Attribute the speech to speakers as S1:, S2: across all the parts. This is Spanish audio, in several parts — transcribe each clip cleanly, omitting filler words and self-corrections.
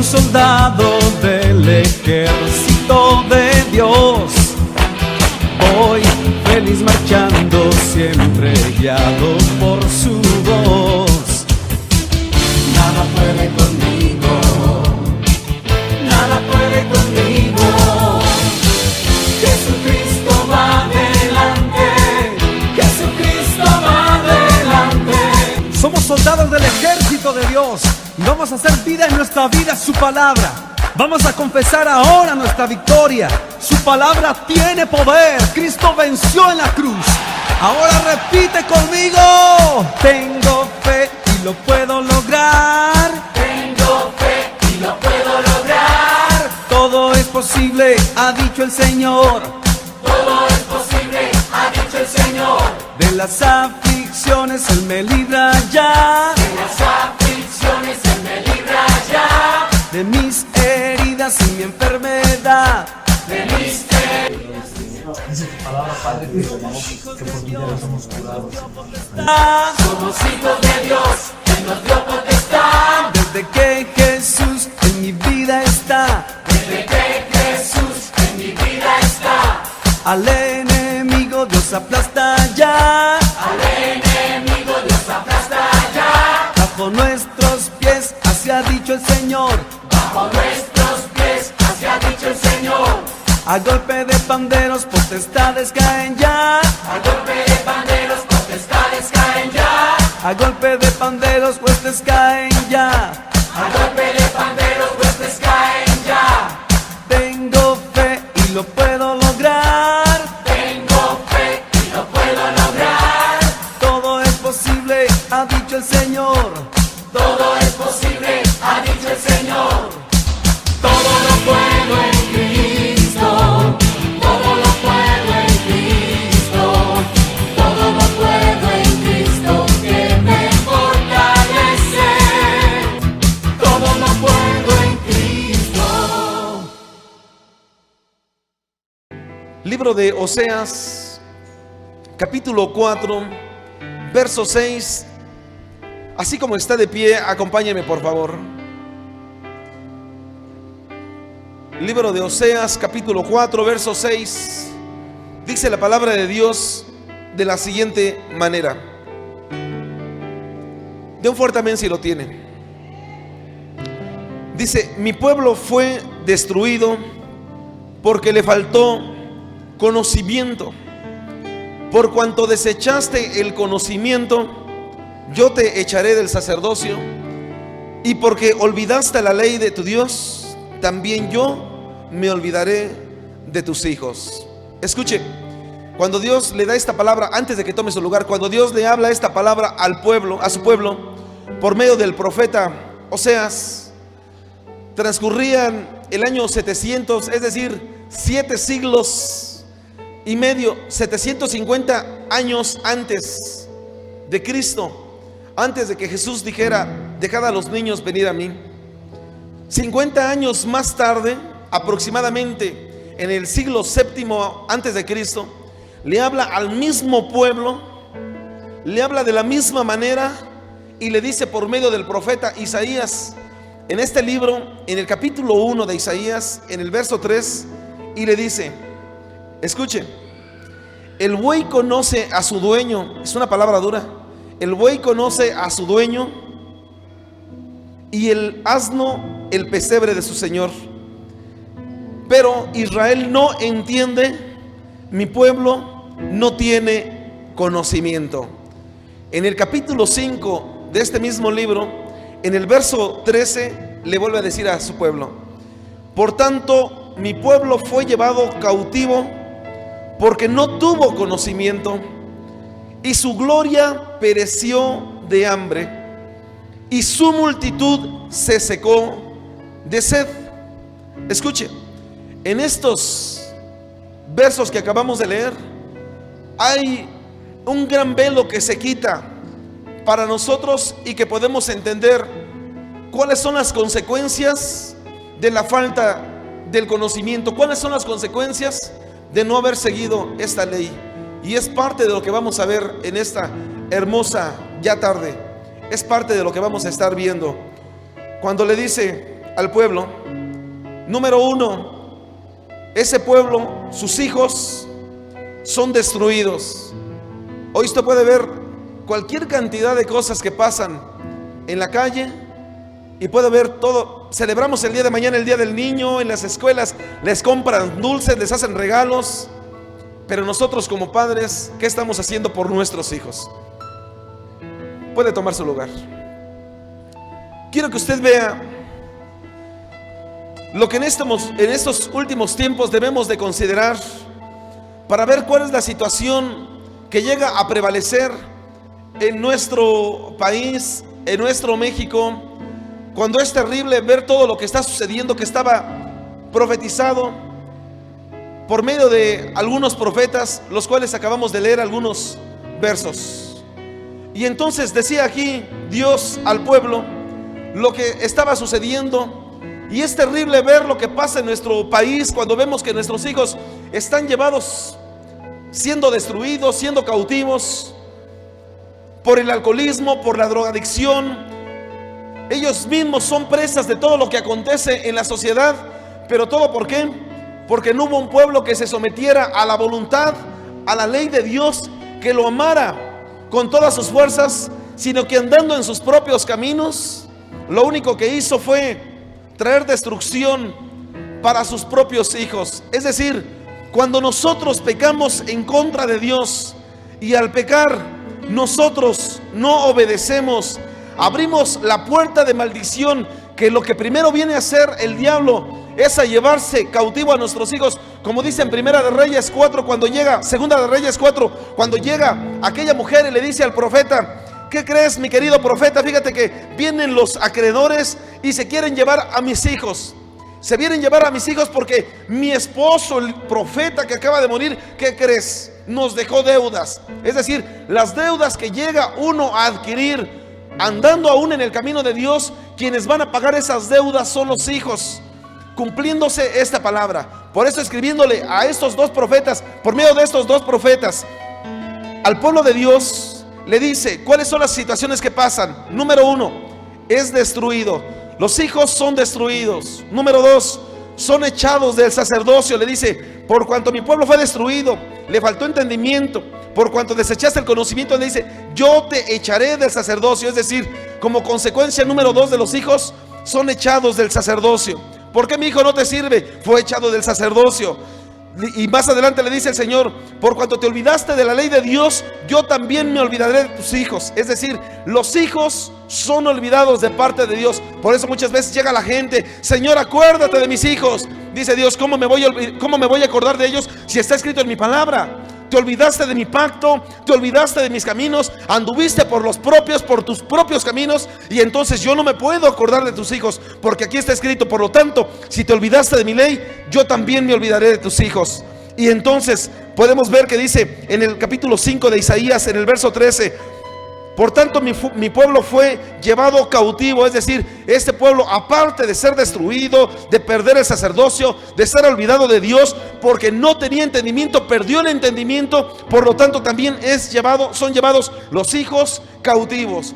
S1: soldado del ejército de Dios. Voy feliz marchando, siempre guiado por su voz.
S2: Nada puede conmigo, nada puede conmigo. Jesucristo va adelante, Jesucristo va adelante.
S1: Somos soldados del ejército de Dios y vamos a hacer vida en nuestra vida su palabra. Vamos a confesar ahora nuestra victoria. Su palabra tiene poder. Cristo venció en la cruz. Ahora repite conmigo: tengo fe y lo puedo lograr.
S2: Tengo fe y lo puedo lograr.
S1: Todo es posible, ha dicho el Señor.
S2: Todo es posible, ha dicho el Señor.
S1: De las aflicciones Él me libra ya.
S2: De las aflicciones Él me libra ya.
S1: De mis heridas y mi enfermedad.
S2: De mis heridas.
S3: Dice tu palabra, Padre, que por vida somos curados.
S2: Somos hijos de Dios, Él nos dio potestad.
S1: Desde que Jesús en mi vida está.
S2: Desde que Jesús en mi vida está.
S1: Al enemigo Dios aplasta ya.
S2: Al enemigo Dios aplasta ya.
S1: Bajo nuestros pies, así ha dicho el Señor.
S2: Bajo nuestros pies, así ha dicho el Señor.
S1: A golpe de panderos potestades caen ya.
S2: A golpe de panderos potestades caen ya.
S1: A golpe de panderos huestes caen ya.
S2: A golpe de panderos huestes caen ya.
S1: Tengo fe y lo puedo lograr.
S2: Tengo fe y lo puedo lograr.
S1: Todo es posible, ha dicho el Señor.
S2: Todo es posible, ha dicho el Señor. Todo lo puedo en Cristo. Todo lo puedo en Cristo. Todo lo puedo en Cristo que me fortalece. Todo lo puedo en Cristo.
S4: Libro de Oseas, capítulo 4, verso 6. Así como está de pie, acompáñeme por favor. Libro de Oseas, capítulo 4, verso 6. Dice la palabra de Dios de la siguiente manera. De un fuerte amén si lo tiene. Dice: mi pueblo fue destruido porque le faltó conocimiento. Por cuanto desechaste el conocimiento, yo te echaré del sacerdocio, y porque olvidaste la ley de tu Dios, también yo me olvidaré de tus hijos. Escuche, cuando Dios le da esta palabra, antes de que tome su lugar, cuando Dios le habla esta palabra al pueblo, a su pueblo, por medio del profeta Oseas, transcurrían el año 700, es decir, 7 siglos y medio, 750 años antes de Cristo. Antes de que Jesús dijera: dejad a los niños venir a mí. 50 años más tarde, aproximadamente en el siglo séptimo antes de Cristo, le habla al mismo pueblo, le habla de la misma manera y le dice por medio del profeta Isaías, en este libro, en el capítulo 1 de Isaías, en el verso 3, y le dice: escuche, el buey conoce a su dueño. Es una palabra dura. El buey conoce a su dueño, y el asno el pesebre de su señor. Pero Israel no entiende, mi pueblo no tiene conocimiento. En el capítulo 5 de este mismo libro, en el verso 13, le vuelve a decir a su pueblo: por tanto, mi pueblo fue llevado cautivo porque no tuvo conocimiento, y su gloria pereció de hambre, y su multitud se secó de sed. Escuche, en estos versos que acabamos de leer, hay un gran velo que se quita para nosotros y que podemos entender cuáles son las consecuencias de la falta del conocimiento, cuáles son las consecuencias de no haber seguido esta ley. Y es parte de lo que vamos a ver en esta hermosa ya tarde. Es parte de lo que vamos a estar viendo. Cuando le dice al pueblo. Número uno, ese pueblo, sus hijos son destruidos. Hoy usted puede ver cualquier cantidad de cosas que pasan en la calle y puede ver todo. Celebramos el día de mañana, el día del niño, en las escuelas les compran dulces, les hacen regalos, pero nosotros como padres, ¿qué estamos haciendo por nuestros hijos? Puede tomar su lugar. Quiero que usted vea lo que en estos últimos tiempos debemos de considerar para ver cuál es la situación que llega a prevalecer en nuestro país, en nuestro México, cuando es terrible ver todo lo que está sucediendo, que estaba profetizado por medio de algunos profetas, los cuales acabamos de leer algunos versos. Y entonces decía aquí Dios al pueblo lo que estaba sucediendo. Y es terrible ver lo que pasa en nuestro país cuando vemos que nuestros hijos están llevados, siendo destruidos, siendo cautivos por el alcoholismo, por la drogadicción. Ellos mismos son presas de todo lo que acontece en la sociedad. Pero todo ¿por qué? Porque no hubo un pueblo que se sometiera a la voluntad, a la ley de Dios, que lo amara con todas sus fuerzas, sino que andando en sus propios caminos, lo único que hizo fue traer destrucción para sus propios hijos. Es decir, cuando nosotros pecamos en contra de Dios y al pecar nosotros no obedecemos, abrimos la puerta de maldición, que lo que primero viene a hacer el diablo es a llevarse cautivo a nuestros hijos, como dice en Primera de Reyes 4, cuando llega, Segunda de Reyes 4, cuando llega aquella mujer y le dice al profeta: ¿qué crees, mi querido profeta? Fíjate que vienen los acreedores y se quieren llevar a mis hijos. Se vienen a llevar a mis hijos porque mi esposo, el profeta que acaba de morir, ¿qué crees? Nos dejó deudas. Es decir, las deudas que llega uno a adquirir andando aún en el camino de Dios, quienes van a pagar esas deudas son los hijos. Cumpliéndose esta palabra. Por eso, escribiéndole a estos dos profetas, por medio de estos dos profetas, al pueblo de Dios, le dice cuáles son las situaciones que pasan. Número uno, es destruido. Los hijos son destruidos. Número dos, son echados del sacerdocio. Le dice: por cuanto mi pueblo fue destruido, le faltó entendimiento, por cuanto desechaste el conocimiento, le dice: yo te echaré del sacerdocio. Es decir, como consecuencia número dos de los hijos, son echados del sacerdocio. ¿Por qué mi hijo no te sirve? Fue echado del sacerdocio. Y más adelante le dice el Señor: por cuanto te olvidaste de la ley de Dios, yo también me olvidaré de tus hijos. Es decir, los hijos son olvidados de parte de Dios. Por eso muchas veces llega la gente: Señor, acuérdate de mis hijos. Dice Dios: ¿cómo me voy a acordar de ellos si está escrito en mi palabra? Te olvidaste de mi pacto, te olvidaste de mis caminos, anduviste por tus propios caminos, y entonces yo no me puedo acordar de tus hijos, porque aquí está escrito: por lo tanto, si te olvidaste de mi ley, yo también me olvidaré de tus hijos. Y entonces podemos ver que dice en el capítulo 5 de Isaías, en el verso 13: por tanto mi pueblo fue llevado cautivo. Es decir, este pueblo, aparte de ser destruido, de perder el sacerdocio, de ser olvidado de Dios, porque no tenía entendimiento, perdió el entendimiento. Por lo tanto también son llevados los hijos cautivos.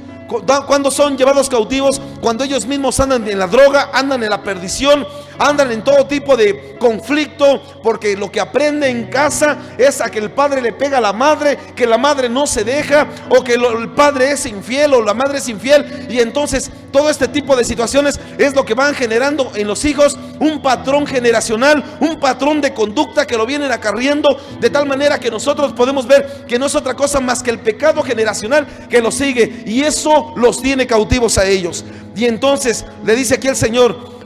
S4: ¿Cuándo son llevados cautivos? Cuando ellos mismos andan en la droga, andan en la perdición, andan en todo tipo de conflicto, porque lo que aprende en casa es a que el padre le pega a la madre, que la madre no se deja, o que el padre es infiel o la madre es infiel. Y entonces todo este tipo de situaciones es lo que van generando en los hijos un patrón generacional, un patrón de conducta que lo vienen acarreando, de tal manera que nosotros podemos ver que no es otra cosa más que el pecado generacional que los sigue, y eso los tiene cautivos a ellos. Y entonces le dice aquí el Señor: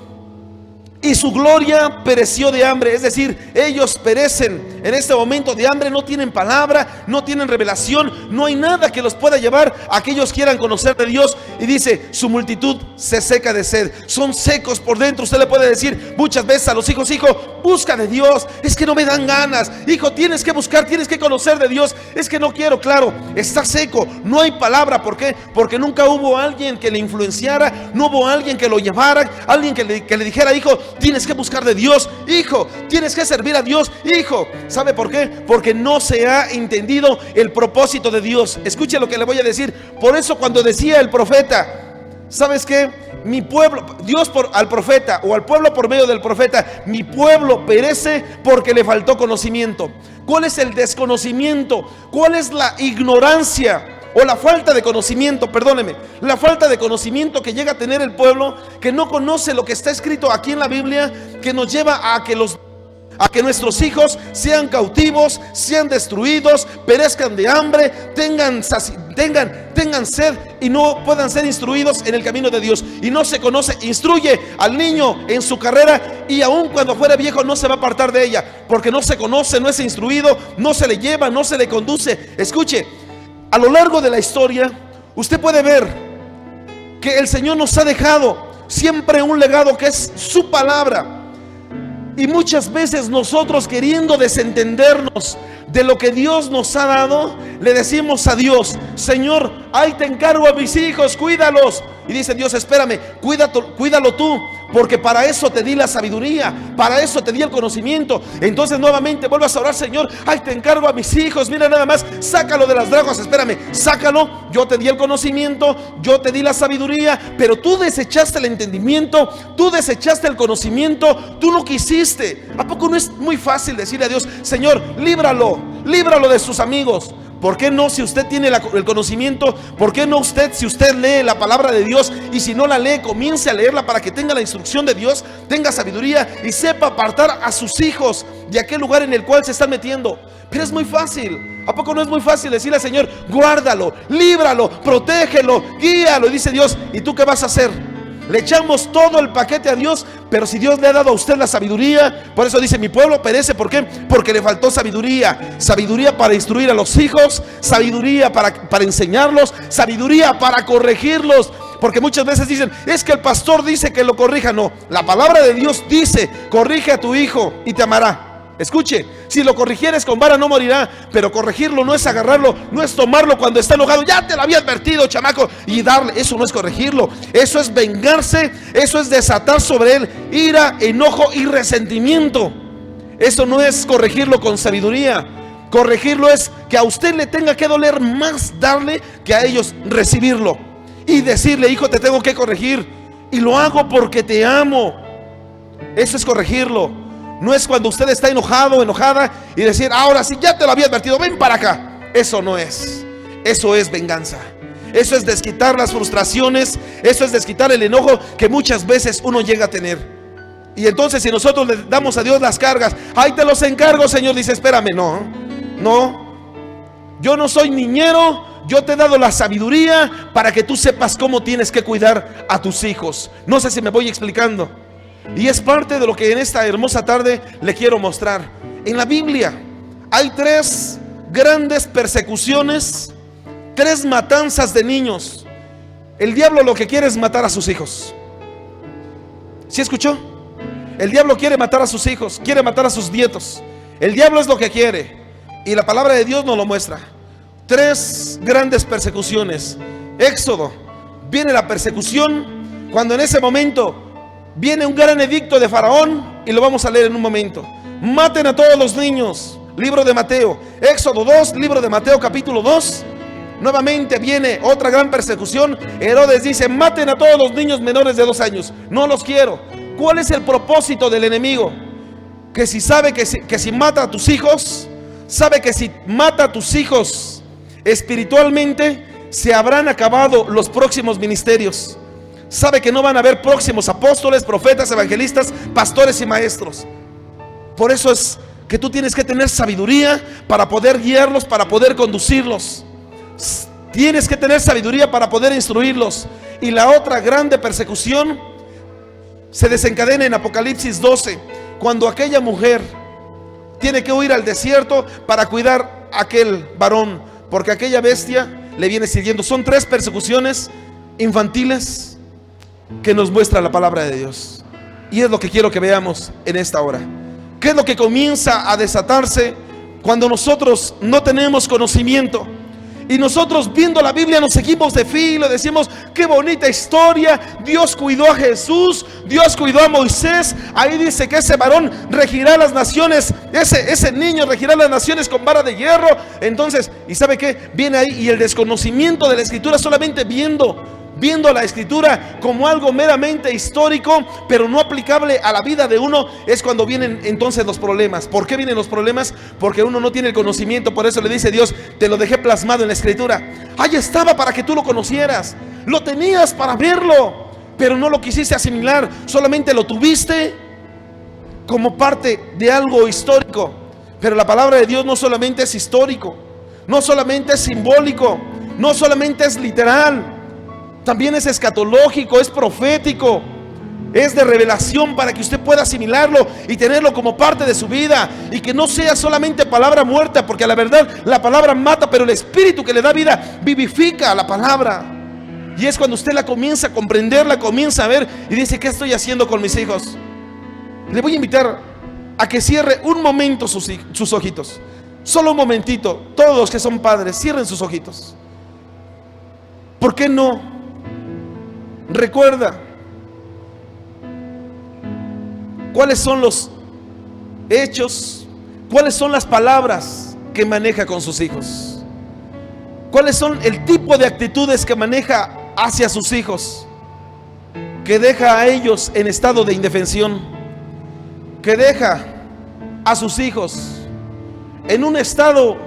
S4: y su gloria pereció de hambre. Es decir, ellos perecen en este momento de hambre, no tienen palabra, no tienen revelación, no hay nada que los pueda llevar a que ellos quieran conocer de Dios. Y dice: su multitud se seca de sed. Son secos por dentro. Usted le puede decir muchas veces a los hijos: hijo, busca de Dios. Es que no me dan ganas. Hijo, tienes que buscar, tienes que conocer de Dios. Es que no quiero. Claro, está seco, no hay palabra. ¿Por qué? Porque nunca hubo alguien que le influenciara, no hubo alguien que lo llevara, alguien que le dijera: hijo, tienes que buscar de Dios, hijo, tienes que servir a Dios, hijo. ¿Sabe por qué? Porque no se ha entendido el propósito de Dios. Escuche lo que le voy a decir. Por eso, cuando decía el profeta: ¿sabes qué? Mi pueblo, Dios al profeta, o al pueblo por medio del profeta, mi pueblo perece porque le faltó conocimiento. ¿Cuál es el desconocimiento? ¿Cuál es la ignorancia o la falta de conocimiento? Perdóneme, la falta de conocimiento que llega a tener el pueblo, que no conoce lo que está escrito aquí en la Biblia, que nos lleva a que nuestros hijos sean cautivos, sean destruidos, perezcan de hambre, tengan sed y no puedan ser instruidos en el camino de Dios. Y no se conoce. Instruye al niño en su carrera, y aun cuando fuera viejo no se va a apartar de ella, porque no se conoce, no es instruido, no se le lleva, no se le conduce. Escuche, a lo largo de la historia usted puede ver que el Señor nos ha dejado siempre un legado que es su palabra. Y muchas veces nosotros, queriendo desentendernos de lo que Dios nos ha dado, le decimos a Dios: Señor, ahí te encargo a mis hijos, cuídalos. Y dice Dios: espérame, cuídalo tú, porque para eso te di la sabiduría, para eso te di el conocimiento. Entonces nuevamente vuelvas a orar: Señor, ahí te encargo a mis hijos, mira nada más, sácalo de las dragas. Espérame, sácalo, yo te di el conocimiento, yo te di la sabiduría, pero tú desechaste el entendimiento, tú desechaste el conocimiento, tú no quisiste. ¿A poco no es muy fácil decirle a Dios: Señor, líbralo de sus amigos? ¿Por qué no, si usted tiene el conocimiento? ¿Por qué no usted, si usted lee la palabra de Dios, y si no la lee, comience a leerla para que tenga la instrucción de Dios, tenga sabiduría y sepa apartar a sus hijos de aquel lugar en el cual se están metiendo? Pero es muy fácil. ¿A poco no es muy fácil decirle al Señor: guárdalo, líbralo, protégelo, guíalo? Y dice Dios: ¿y tú qué vas a hacer? Le echamos todo el paquete a Dios, pero si Dios le ha dado a usted la sabiduría, por eso dice: mi pueblo perece. ¿Por qué? Porque le faltó sabiduría. Sabiduría para instruir a los hijos, sabiduría para enseñarlos, sabiduría para corregirlos. Porque muchas veces dicen: es que el pastor dice que lo corrija. No, la palabra de Dios dice: corrige a tu hijo y te amará. Escuche, si lo corrigieres con vara no morirá. Pero corregirlo no es agarrarlo, no es tomarlo cuando está enojado: ya te lo había advertido, chamaco, y darle. Eso no es corregirlo, eso es vengarse, eso es desatar sobre él ira, enojo y resentimiento. Eso no es corregirlo con sabiduría. Corregirlo es que a usted le tenga que doler más darle que a ellos recibirlo, y decirle: hijo, te tengo que corregir, y lo hago porque te amo. Eso es corregirlo. No es cuando usted está enojado o enojada y decir: ahora sí, ya te lo había advertido, ven para acá. Eso no es. Eso es venganza. Eso es desquitar las frustraciones. Eso es desquitar el enojo que muchas veces uno llega a tener. Y entonces, si nosotros le damos a Dios las cargas: ahí te los encargo, Señor. Dice: espérame, no, yo no soy niñero. Yo te he dado la sabiduría para que tú sepas cómo tienes que cuidar a tus hijos. No sé si me voy explicando. Y es parte de lo que en esta hermosa tarde le quiero mostrar. En la Biblia hay 3 grandes persecuciones, 3 matanzas de niños. El diablo lo que quiere es matar a sus hijos. ¿Sí escuchó? El diablo quiere matar a sus hijos, quiere matar a sus nietos. El diablo es lo que quiere, y la palabra de Dios nos lo muestra. 3 grandes persecuciones. Éxodo, viene la persecución cuando en ese momento viene un gran edicto de Faraón, y lo vamos a leer en un momento. Maten a todos los niños. Libro de Mateo, Éxodo 2, libro de Mateo capítulo 2. Nuevamente viene otra gran persecución. Herodes dice: maten a todos los niños menores de 2 años. No los quiero. ¿Cuál es el propósito del enemigo? Que si sabe que si mata a tus hijos, sabe que si mata a tus hijos espiritualmente, se habrán acabado los próximos ministerios. Sabe que no van a haber próximos apóstoles, profetas, evangelistas, pastores y maestros. Por eso es que tú tienes que tener sabiduría para poder guiarlos, para poder conducirlos. Tienes que tener sabiduría para poder instruirlos. Y la otra grande persecución se desencadena en Apocalipsis 12, cuando aquella mujer tiene que huir al desierto para cuidar a aquel varón, porque aquella bestia le viene siguiendo. Son 3 persecuciones infantiles que nos muestra la palabra de Dios. Y es lo que quiero que veamos en esta hora. ¿Qué es lo que comienza a desatarse cuando nosotros no tenemos conocimiento? Y nosotros, viendo la Biblia, nos seguimos de filo, decimos: qué bonita historia, Dios cuidó a Jesús, Dios cuidó a Moisés. Ahí dice que ese varón regirá las naciones, ese niño regirá las naciones con vara de hierro. Entonces, ¿y sabe qué? Viene ahí, y el desconocimiento de la escritura, solamente viendo viendo la escritura como algo meramente histórico, pero no aplicable a la vida de uno, es cuando vienen entonces los problemas. ¿Por qué vienen los problemas? Porque uno no tiene el conocimiento. Por eso le dice Dios: te lo dejé plasmado en la escritura. Ahí estaba para que tú lo conocieras, lo tenías para verlo, pero no lo quisiste asimilar, solamente lo tuviste como parte de algo histórico. Pero la palabra de Dios no solamente es histórico, no solamente es simbólico, no solamente es literal, también es escatológico, es profético, es de revelación, para que usted pueda asimilarlo y tenerlo como parte de su vida, y que no sea solamente palabra muerta, porque a la verdad la palabra mata, pero el Espíritu que le da vida vivifica la palabra. Y es cuando usted la comienza a comprender, la comienza a ver y dice: ¿qué estoy haciendo con mis hijos? Le voy a invitar a que cierre un momento sus ojitos, solo un momentito. Todos los que son padres, cierren sus ojitos. ¿Por qué no? Recuerda cuáles son los hechos, cuáles son las palabras que maneja con sus hijos, cuáles son el tipo de actitudes que maneja hacia sus hijos, que deja a ellos en estado de indefensión, que deja a sus hijos en un estado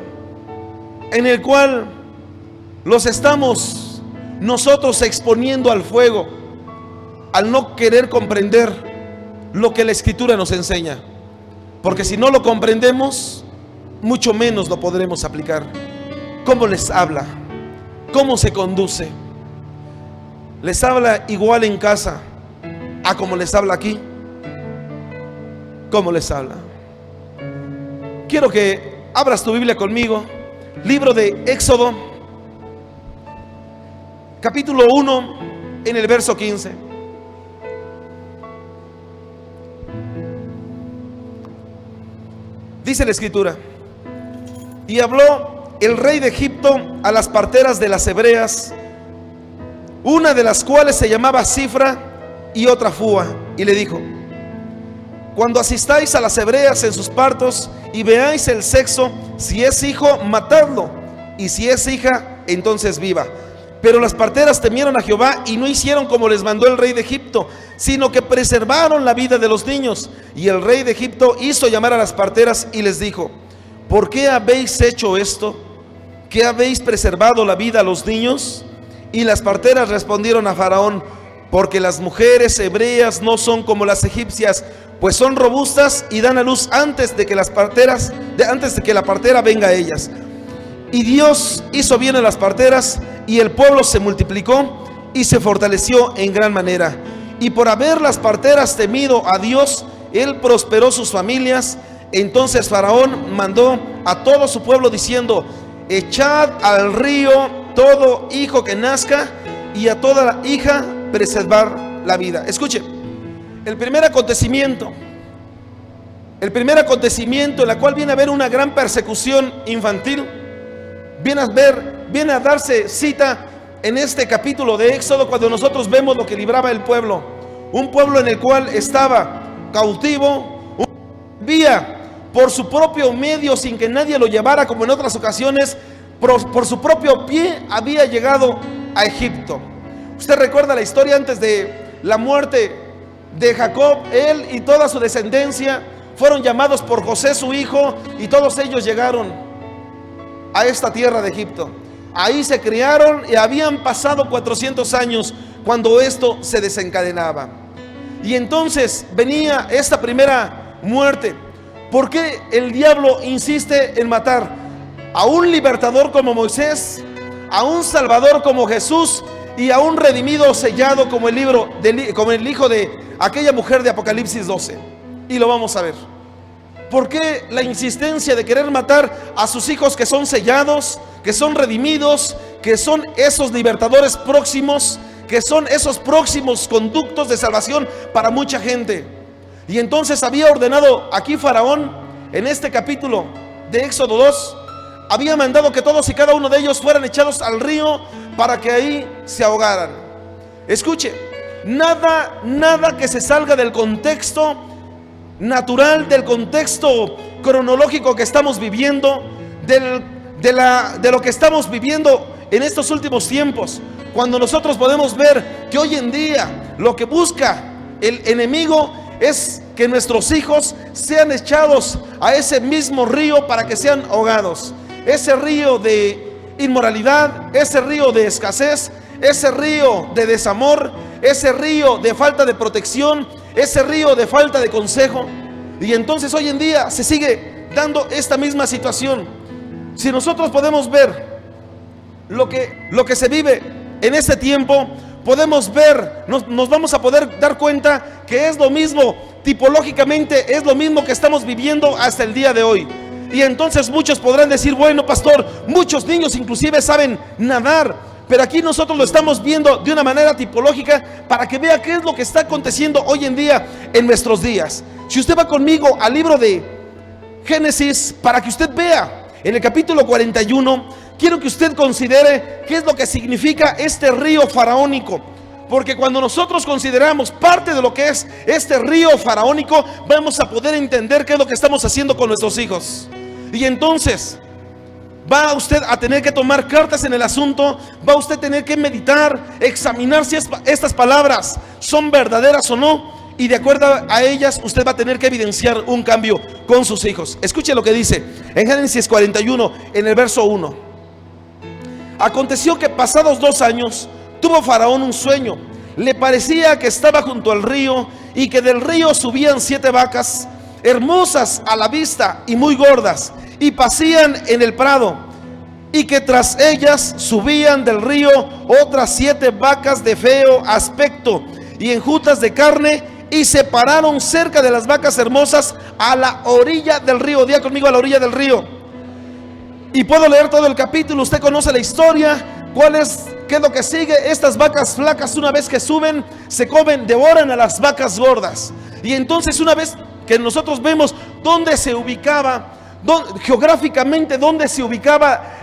S4: en el cual los estamos nosotros exponiendo al fuego, al no querer comprender lo que la Escritura nos enseña. Porque si no lo comprendemos, mucho menos lo podremos aplicar. ¿Cómo les habla? ¿Cómo se conduce? ¿Les habla igual en casa a como les habla aquí? ¿Cómo les habla? Quiero que abras tu Biblia conmigo, libro de Éxodo, capítulo 1, en el verso 15. Dice la Escritura: y habló el rey de Egipto a las parteras de las hebreas, una de las cuales se llamaba Cifra y otra Fúa, y le dijo: cuando asistáis a las hebreas en sus partos y veáis el sexo, si es hijo, matadlo, y si es hija, entonces viva. Pero las parteras temieron a Jehová y no hicieron como les mandó el rey de Egipto, sino que preservaron la vida de los niños. Y el rey de Egipto hizo llamar a las parteras y les dijo: ¿por qué habéis hecho esto? ¿Qué habéis preservado la vida a los niños? Y las parteras respondieron a Faraón: porque las mujeres hebreas no son como las egipcias, pues son robustas y dan a luz antes de que la partera venga a ellas. Y Dios hizo bien a las parteras, y el pueblo se multiplicó y se fortaleció en gran manera. Y por haber las parteras temido a Dios, Él prosperó sus familias. Entonces Faraón mandó a todo su pueblo diciendo: echad al río todo hijo que nazca, y a toda hija preservar la vida. Escuche, el primer acontecimiento en la cual viene a haber una gran persecución infantil, viene a darse cita en este capítulo de Éxodo, cuando nosotros vemos lo que libraba el pueblo, un pueblo en el cual estaba cautivo, vivía por su propio medio sin que nadie lo llevara, como en otras ocasiones, por su propio pie había llegado a Egipto. Usted recuerda la historia antes de la muerte de Jacob. Él y toda su descendencia fueron llamados por José su hijo, y todos ellos llegaron a esta tierra de Egipto. Ahí se criaron y habían pasado 400 años cuando esto se desencadenaba. Y entonces venía esta primera muerte. ¿Por qué el diablo insiste en matar a un libertador como Moisés, a un salvador como Jesús y a un redimido sellado como el hijo de aquella mujer de Apocalipsis 12? Y lo vamos a ver. ¿Por qué la insistencia de querer matar a sus hijos que son sellados, que son redimidos, que son esos libertadores próximos, que son esos próximos conductos de salvación para mucha gente? Y entonces había ordenado aquí Faraón, en este capítulo de Éxodo 2, había mandado que todos y cada uno de ellos fueran echados al río para que ahí se ahogaran. Escuche, nada que se salga del contexto natural, del contexto cronológico que estamos viviendo, de lo que estamos viviendo en estos últimos tiempos, cuando nosotros podemos ver que hoy en día lo que busca el enemigo es que nuestros hijos sean echados a ese mismo río para que sean ahogados. Ese río de inmoralidad, ese río de escasez, ese río de desamor, ese río de falta de protección, ese río de falta de consejo. Y entonces hoy en día se sigue dando esta misma situación. Si nosotros podemos ver lo que se vive en este tiempo, podemos ver, nos vamos a poder dar cuenta que es lo mismo, tipológicamente es lo mismo que estamos viviendo hasta el día de hoy. Y entonces muchos podrán decir, bueno, pastor, muchos niños inclusive saben nadar, pero aquí nosotros lo estamos viendo de una manera tipológica para que vea qué es lo que está aconteciendo hoy en día en nuestros días. Si usted va conmigo al libro de Génesis, para que usted vea en el capítulo 41, quiero que usted considere qué es lo que significa este río faraónico. Porque cuando nosotros consideramos parte de lo que es este río faraónico, vamos a poder entender qué es lo que estamos haciendo con nuestros hijos. Y entonces va usted a tener que tomar cartas en el asunto, va usted a tener que meditar, examinar si estas palabras son verdaderas o no, y de acuerdo a ellas usted va a tener que evidenciar un cambio con sus hijos. Escuche lo que dice en Génesis 41, en el verso 1. Aconteció que pasados 2 años tuvo Faraón un sueño. Le parecía que estaba junto al río y que del río subían 7 vacas, hermosas a la vista y muy gordas, y pasían en el prado, y que tras ellas subían del río otras 7 vacas de feo aspecto y enjutas de carne, y se pararon cerca de las vacas hermosas a la orilla del río. Diga conmigo, a la orilla del río. Y puedo leer todo el capítulo, usted conoce la historia. ¿Qué es lo que sigue? Estas vacas flacas, una vez que suben, se comen, devoran a las vacas gordas. Y entonces, una vez que nosotros vemos dónde se ubicaba, geográficamente dónde se ubicaba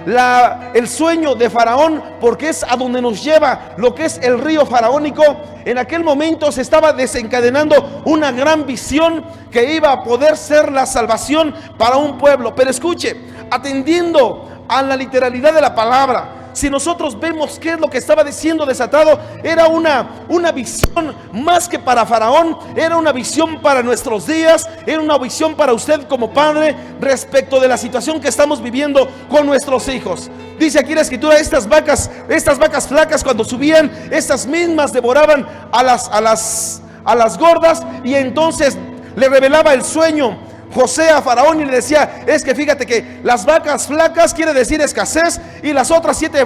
S4: el sueño de Faraón, porque es a donde nos lleva lo que es el río faraónico. En aquel momento se estaba desencadenando una gran visión que iba a poder ser la salvación para un pueblo. Pero escuche, atendiendo a la literalidad de la palabra, si nosotros vemos qué es lo que estaba diciendo desatado, era una visión más que para Faraón, era una visión para nuestros días, era una visión para usted como padre respecto de la situación que estamos viviendo con nuestros hijos. Dice aquí la escritura, estas vacas flacas cuando subían, estas mismas devoraban a las gordas, y entonces le revelaba el sueño José a Faraón y le decía, es que fíjate que las vacas flacas quiere decir escasez, y las otras 7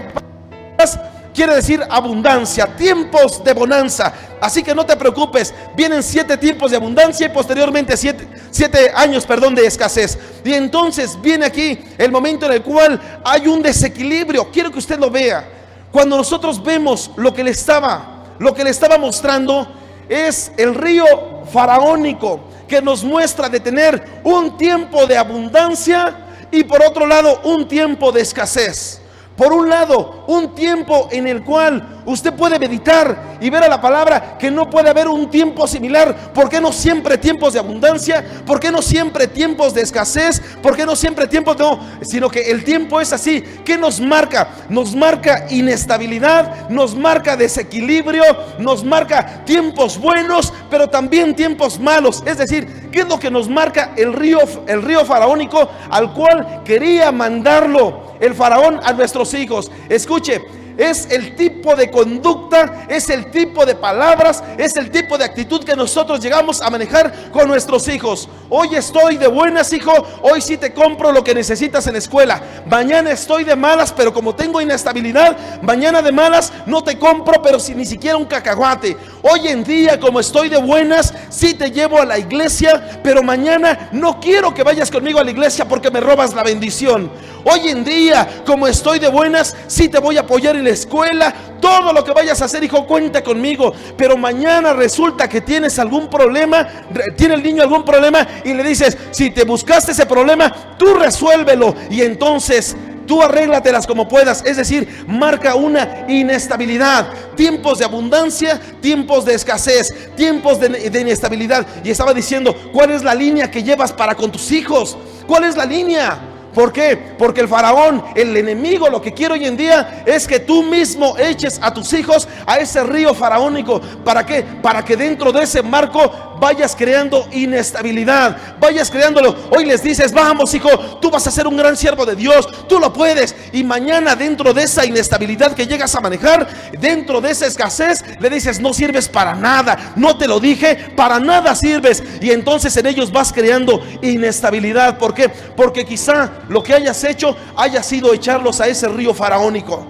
S4: vacas quiere decir abundancia, tiempos de bonanza. Así que no te preocupes, vienen 7 tiempos de abundancia y posteriormente 7 años, de escasez. Y entonces viene aquí el momento en el cual hay un desequilibrio. Quiero que usted lo vea. Cuando nosotros vemos lo que le estaba mostrando, es el río faraónico, que nos muestra de tener un tiempo de abundancia y por otro lado un tiempo de escasez. Por un lado, un tiempo en el cual usted puede meditar y ver a la palabra que no puede haber un tiempo similar. ¿Por qué no siempre tiempos de abundancia? ¿Por qué no siempre tiempos de escasez? ¿Por qué no siempre tiempos sino que el tiempo es así? ¿Qué nos marca? Nos marca inestabilidad, nos marca desequilibrio, nos marca tiempos buenos, pero también tiempos malos. Es decir, ¿qué es lo que nos marca el río faraónico al cual quería mandarlo el faraón a nuestros hijos? Escuche, es el tipo de conducta, es el tipo de palabras, es el tipo de actitud que nosotros llegamos a manejar con nuestros hijos. Hoy estoy de buenas, hijo, hoy sí te compro lo que necesitas en la escuela. Mañana estoy de malas, pero como tengo inestabilidad, mañana de malas no te compro, pero si ni siquiera un cacahuate. Hoy en día, como estoy de buenas, sí te llevo a la iglesia, pero mañana no quiero que vayas conmigo a la iglesia porque me robas la bendición. Hoy en día, como estoy de buenas, sí te voy a apoyar en la escuela. Todo lo que vayas a hacer, hijo, cuenta conmigo. Pero mañana resulta que tienes algún problema, tiene el niño algún problema, y le dices, si te buscaste ese problema, tú resuélvelo, y entonces tú arréglatelas como puedas. Es decir, marca una inestabilidad, tiempos de abundancia, tiempos de escasez, tiempos de inestabilidad. Y estaba diciendo, ¿cuál es la línea que llevas para con tus hijos? ¿Cuál es la línea? ¿Por qué? Porque el faraón, el enemigo, lo que quiere hoy en día es que tú mismo eches a tus hijos a ese río faraónico. ¿Para qué? Para que dentro de ese marco vayas creando inestabilidad, vayas creándolo. Hoy les dices: vamos, hijo, tú vas a ser un gran siervo de Dios, tú lo puedes. Y mañana, dentro de esa inestabilidad que llegas a manejar, dentro de esa escasez, le dices: no sirves para nada, no te lo dije, para nada sirves. Y entonces en ellos vas creando inestabilidad. ¿Por qué? Porque quizá lo que hayas hecho haya sido echarlos a ese río faraónico.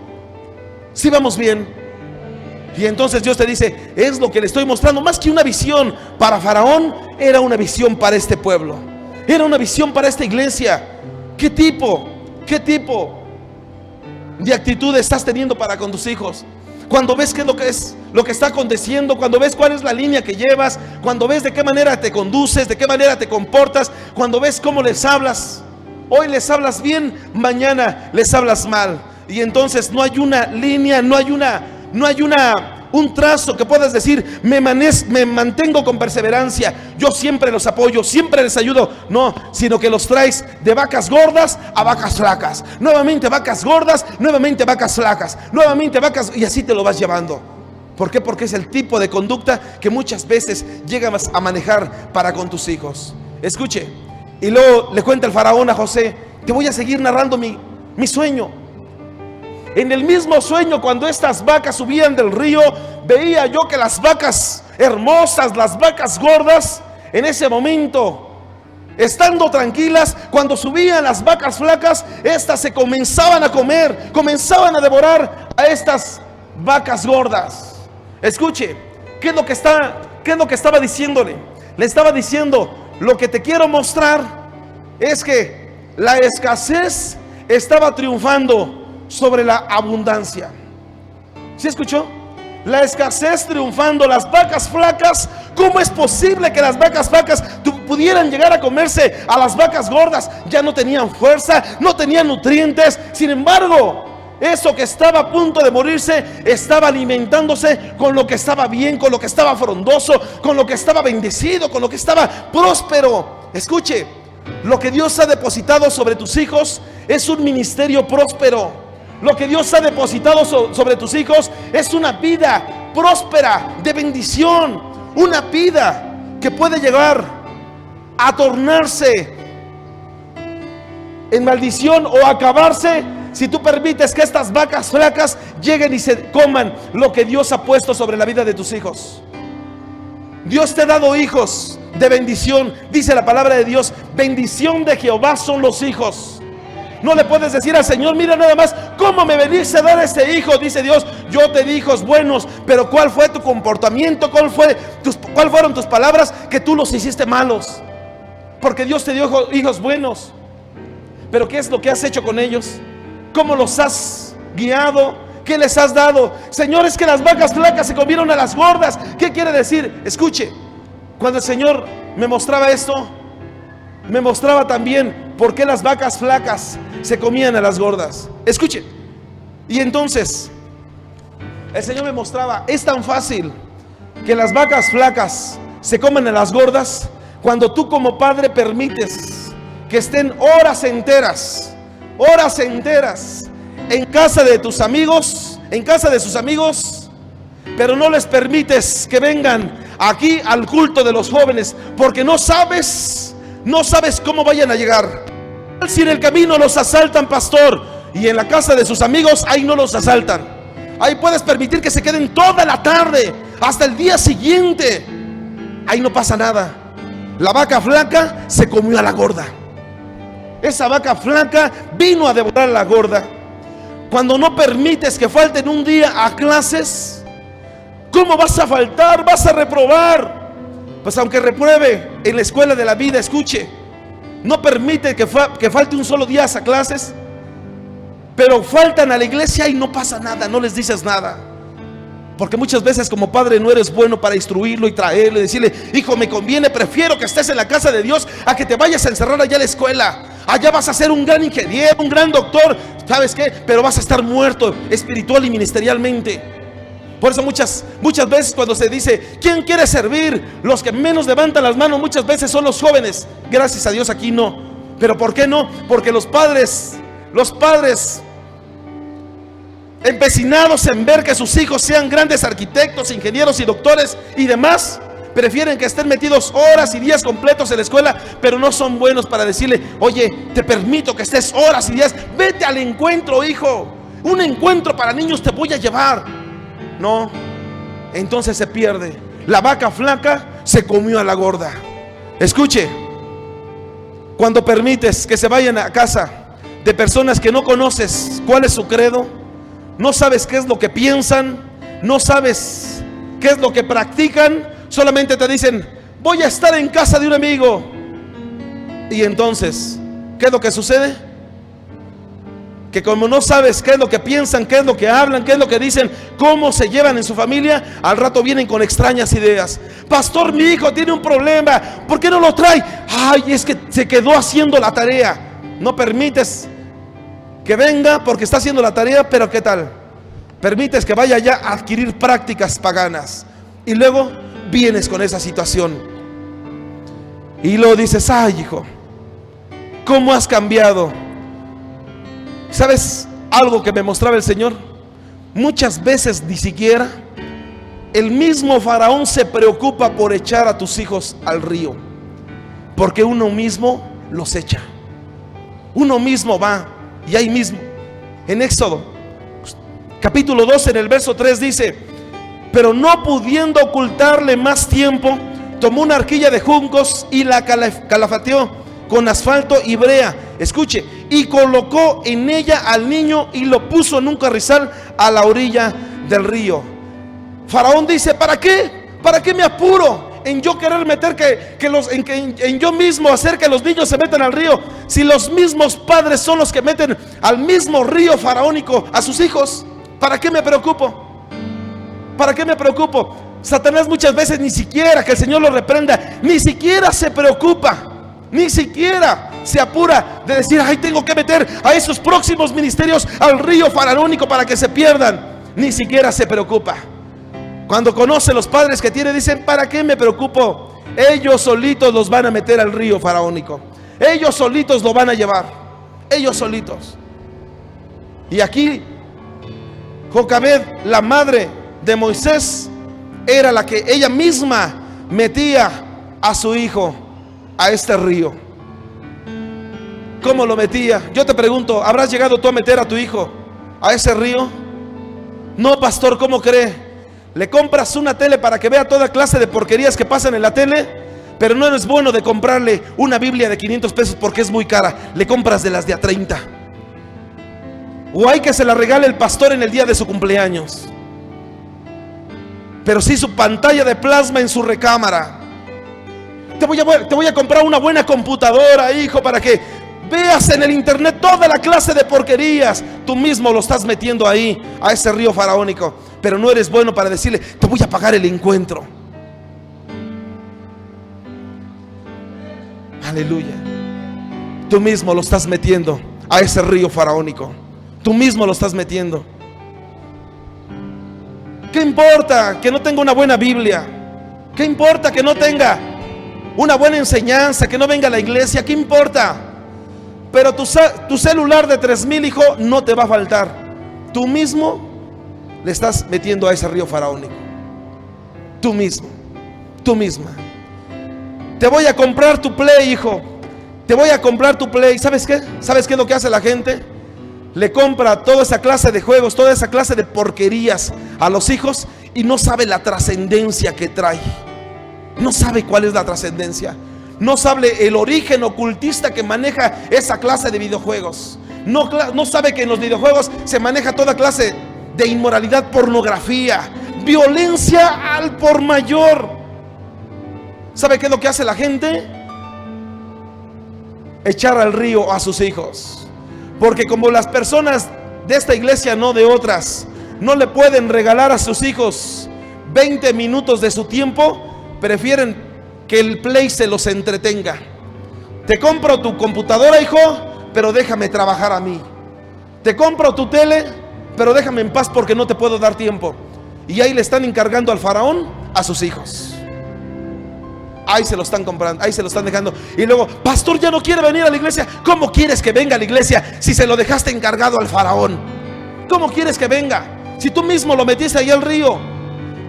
S4: ¿Sí vamos bien? Y entonces Dios te dice: es lo que le estoy mostrando. Más que una visión para Faraón, era una visión para este pueblo, era una visión para esta iglesia. ¿Qué tipo de actitud estás teniendo para con tus hijos? Cuando ves qué es lo que está aconteciendo, cuando ves cuál es la línea que llevas, cuando ves de qué manera te conduces, de qué manera te comportas, cuando ves cómo les hablas. Hoy les hablas bien, mañana les hablas mal. Y entonces no hay una línea, no hay un trazo que puedas decir: me mantengo con perseverancia, yo siempre los apoyo, siempre les ayudo. No, sino que los traes de vacas gordas a vacas flacas, nuevamente vacas gordas, nuevamente vacas flacas, nuevamente vacas, y así te lo vas llevando. ¿Por qué? Porque es el tipo de conducta que muchas veces llegas a manejar para con tus hijos. Escuche, y luego le cuenta el faraón a José: te voy a seguir narrando mi sueño. En el mismo sueño, cuando estas vacas subían del río, veía yo que las vacas hermosas, las vacas gordas, en ese momento, estando tranquilas, cuando subían las vacas flacas, estas se comenzaban a comer, comenzaban a devorar a estas vacas gordas. Escuche, ¿qué es lo que estaba diciéndole? Le estaba diciendo: lo que te quiero mostrar es que la escasez estaba triunfando sobre la abundancia. ¿Sí escuchó? La escasez triunfando, las vacas flacas. ¿Cómo es posible que las vacas flacas pudieran llegar a comerse a las vacas gordas? Ya no tenían fuerza, no tenían nutrientes. Sin embargo, eso que estaba a punto de morirse estaba alimentándose con lo que estaba bien, con lo que estaba frondoso, con lo que estaba bendecido, con lo que estaba próspero. Escuche, lo que Dios ha depositado sobre tus hijos es un ministerio próspero. Lo que Dios ha depositado sobre tus hijos es una vida próspera, de bendición. Una vida que puede llegar a tornarse en maldición o acabarse si tú permites que estas vacas flacas lleguen y se coman lo que Dios ha puesto sobre la vida de tus hijos. Dios te ha dado hijos de bendición. Dice la palabra de Dios: bendición de Jehová son los hijos. No le puedes decir al Señor: mira nada más cómo me veniste a dar este hijo. Dice Dios: yo te di hijos buenos, pero ¿cuál fue tu comportamiento? ¿Cuál fueron tus palabras que tú los hiciste malos? Porque Dios te dio hijos buenos, pero ¿qué es lo que has hecho con ellos? ¿Cómo los has guiado? ¿Qué les has dado? Señor, es que las vacas flacas se comieron a las gordas. ¿Qué quiere decir? Escuche, cuando el Señor me mostraba esto, me mostraba también por qué las vacas flacas se comían a las gordas. Escuche, y entonces el Señor me mostraba: es tan fácil que las vacas flacas se coman a las gordas cuando tú como padre permites que estén horas enteras en casa de tus amigos, en casa de sus amigos, pero no les permites que vengan aquí al culto de los jóvenes, porque no sabes cómo vayan a llegar. Si en el camino los asaltan, pastor, y en la casa de sus amigos, ahí no los asaltan. Ahí puedes permitir que se queden toda la tarde hasta el día siguiente. Ahí no pasa nada. La vaca flaca se comió a la gorda. Esa vaca flaca vino a devorar a la gorda. Cuando no permites que falten un día a clases, ¿cómo vas a faltar? Vas a reprobar. Pues aunque repruebe en la escuela de la vida, escuche, no permite que falte un solo día a clases, pero faltan a la iglesia y no pasa nada, no les dices nada. Porque muchas veces como padre no eres bueno para instruirlo y traerlo y decirle: hijo, me conviene, prefiero que estés en la casa de Dios a que te vayas a encerrar allá a la escuela. Allá vas a ser un gran ingeniero, un gran doctor, ¿sabes qué? Pero vas a estar muerto espiritual y ministerialmente. Por eso muchas veces cuando se dice ¿quién quiere servir?, los que menos levantan las manos muchas veces son los jóvenes. Gracias a Dios aquí no. ¿Pero por qué no? Porque los padres empecinados en ver que sus hijos sean grandes arquitectos, ingenieros y doctores y demás, prefieren que estén metidos horas y días completos en la escuela, pero no son buenos para decirle: oye, te permito que estés horas y días, vete al encuentro, hijo, un encuentro para niños te voy a llevar. No, entonces se pierde. La vaca flaca se comió a la gorda. Escuche, cuando permites que se vayan a casa de personas que no conoces cuál es su credo, no sabes qué es lo que piensan, no sabes qué es lo que practican, solamente te dicen: voy a estar en casa de un amigo. Y entonces, ¿qué es lo que sucede? Que como no sabes qué es lo que piensan, qué es lo que hablan, qué es lo que dicen, cómo se llevan en su familia, al rato vienen con extrañas ideas. Pastor, mi hijo tiene un problema, ¿por qué no lo trae? Ay, es que se quedó haciendo la tarea. No permites que venga porque está haciendo la tarea, pero ¿qué tal? Permites que vaya ya a adquirir prácticas paganas. Y luego vienes con esa situación. Y luego dices: ay, hijo, ¿cómo has cambiado? ¿Sabes algo que me mostraba el Señor? Muchas veces ni siquiera el mismo Faraón se preocupa por echar a tus hijos al río, porque uno mismo los echa. Uno mismo va. Y ahí mismo, en Éxodo capítulo 12, en el verso 3 dice: pero no pudiendo ocultarle más tiempo, tomó una arquilla de juncos y la calafateó con asfalto y brea. Escuche, y colocó en ella al niño y lo puso en un carrizal a la orilla del río. Faraón dice: ¿para qué? ¿Para qué me apuro en yo querer meter en yo mismo hacer que los niños se metan al río, si los mismos padres son los que meten al mismo río faraónico a sus hijos? ¿Para qué me preocupo? ¿Para qué me preocupo? Satanás muchas veces ni siquiera, que el Señor lo reprenda, ni siquiera se preocupa, ni siquiera se apura de decir: ay, tengo que meter a esos próximos ministerios al río faraónico para que se pierdan. Ni siquiera se preocupa. Cuando conoce los padres que tiene, dicen: ¿para qué me preocupo? Ellos solitos los van a meter al río faraónico, ellos solitos lo van a llevar, ellos solitos. Y aquí Jocabed, la madre de Moisés, era la que ella misma metía a su hijo a este río. ¿Cómo lo metía? Yo te pregunto, ¿habrás llegado tú a meter a tu hijo a ese río? No, pastor, ¿cómo cree? Le compras una tele para que vea toda clase de porquerías que pasan en la tele, pero no es bueno de comprarle una Biblia de 500 pesos porque es muy cara. Le compras de las de a 30. O hay que se la regale el pastor en el día de su cumpleaños, pero sí su pantalla de plasma en su recámara. Te voy a comprar una buena computadora, hijo, para que veas en el internet toda la clase de porquerías. Tú mismo lo estás metiendo ahí, a ese río faraónico, pero no eres bueno para decirle: te voy a pagar el encuentro. Aleluya. Tú mismo lo estás metiendo a ese río faraónico. Tú mismo lo estás metiendo. ¿Qué importa que no tenga una buena Biblia? ¿Qué importa que no tenga una buena enseñanza, que no venga a la iglesia? ¿Qué importa? Pero tu celular de 3,000, hijo, no te va a faltar. Tú mismo le estás metiendo a ese río faraónico. Tú mismo, tú misma. Te voy a comprar tu Play, hijo. Te voy a comprar tu Play. ¿Sabes qué? ¿Sabes qué es lo que hace la gente? Le compra toda esa clase de juegos, toda esa clase de porquerías a los hijos y no sabe la trascendencia que trae. No sabe cuál es la trascendencia. No sabe el origen ocultista que maneja esa clase de videojuegos. No sabe que en los videojuegos se maneja toda clase de inmoralidad, pornografía, violencia al por mayor. ¿Sabe qué es lo que hace la gente? Echar al río a sus hijos. Porque como las personas de esta iglesia, no de otras, no le pueden regalar a sus hijos 20 minutos de su tiempo, prefieren que el Play se los entretenga. Te compro tu computadora, hijo, pero déjame trabajar a mí. Te compro tu tele, pero déjame en paz porque no te puedo dar tiempo. Y ahí le están encargando al faraón a sus hijos. ahí se lo están comprando, ahí se lo están dejando. Y luego, pastor, ya no quiere venir a la iglesia. ¿Cómo quieres que venga a la iglesia si se lo dejaste encargado al faraón? ¿Cómo quieres que venga si tú mismo lo metiste ahí al río?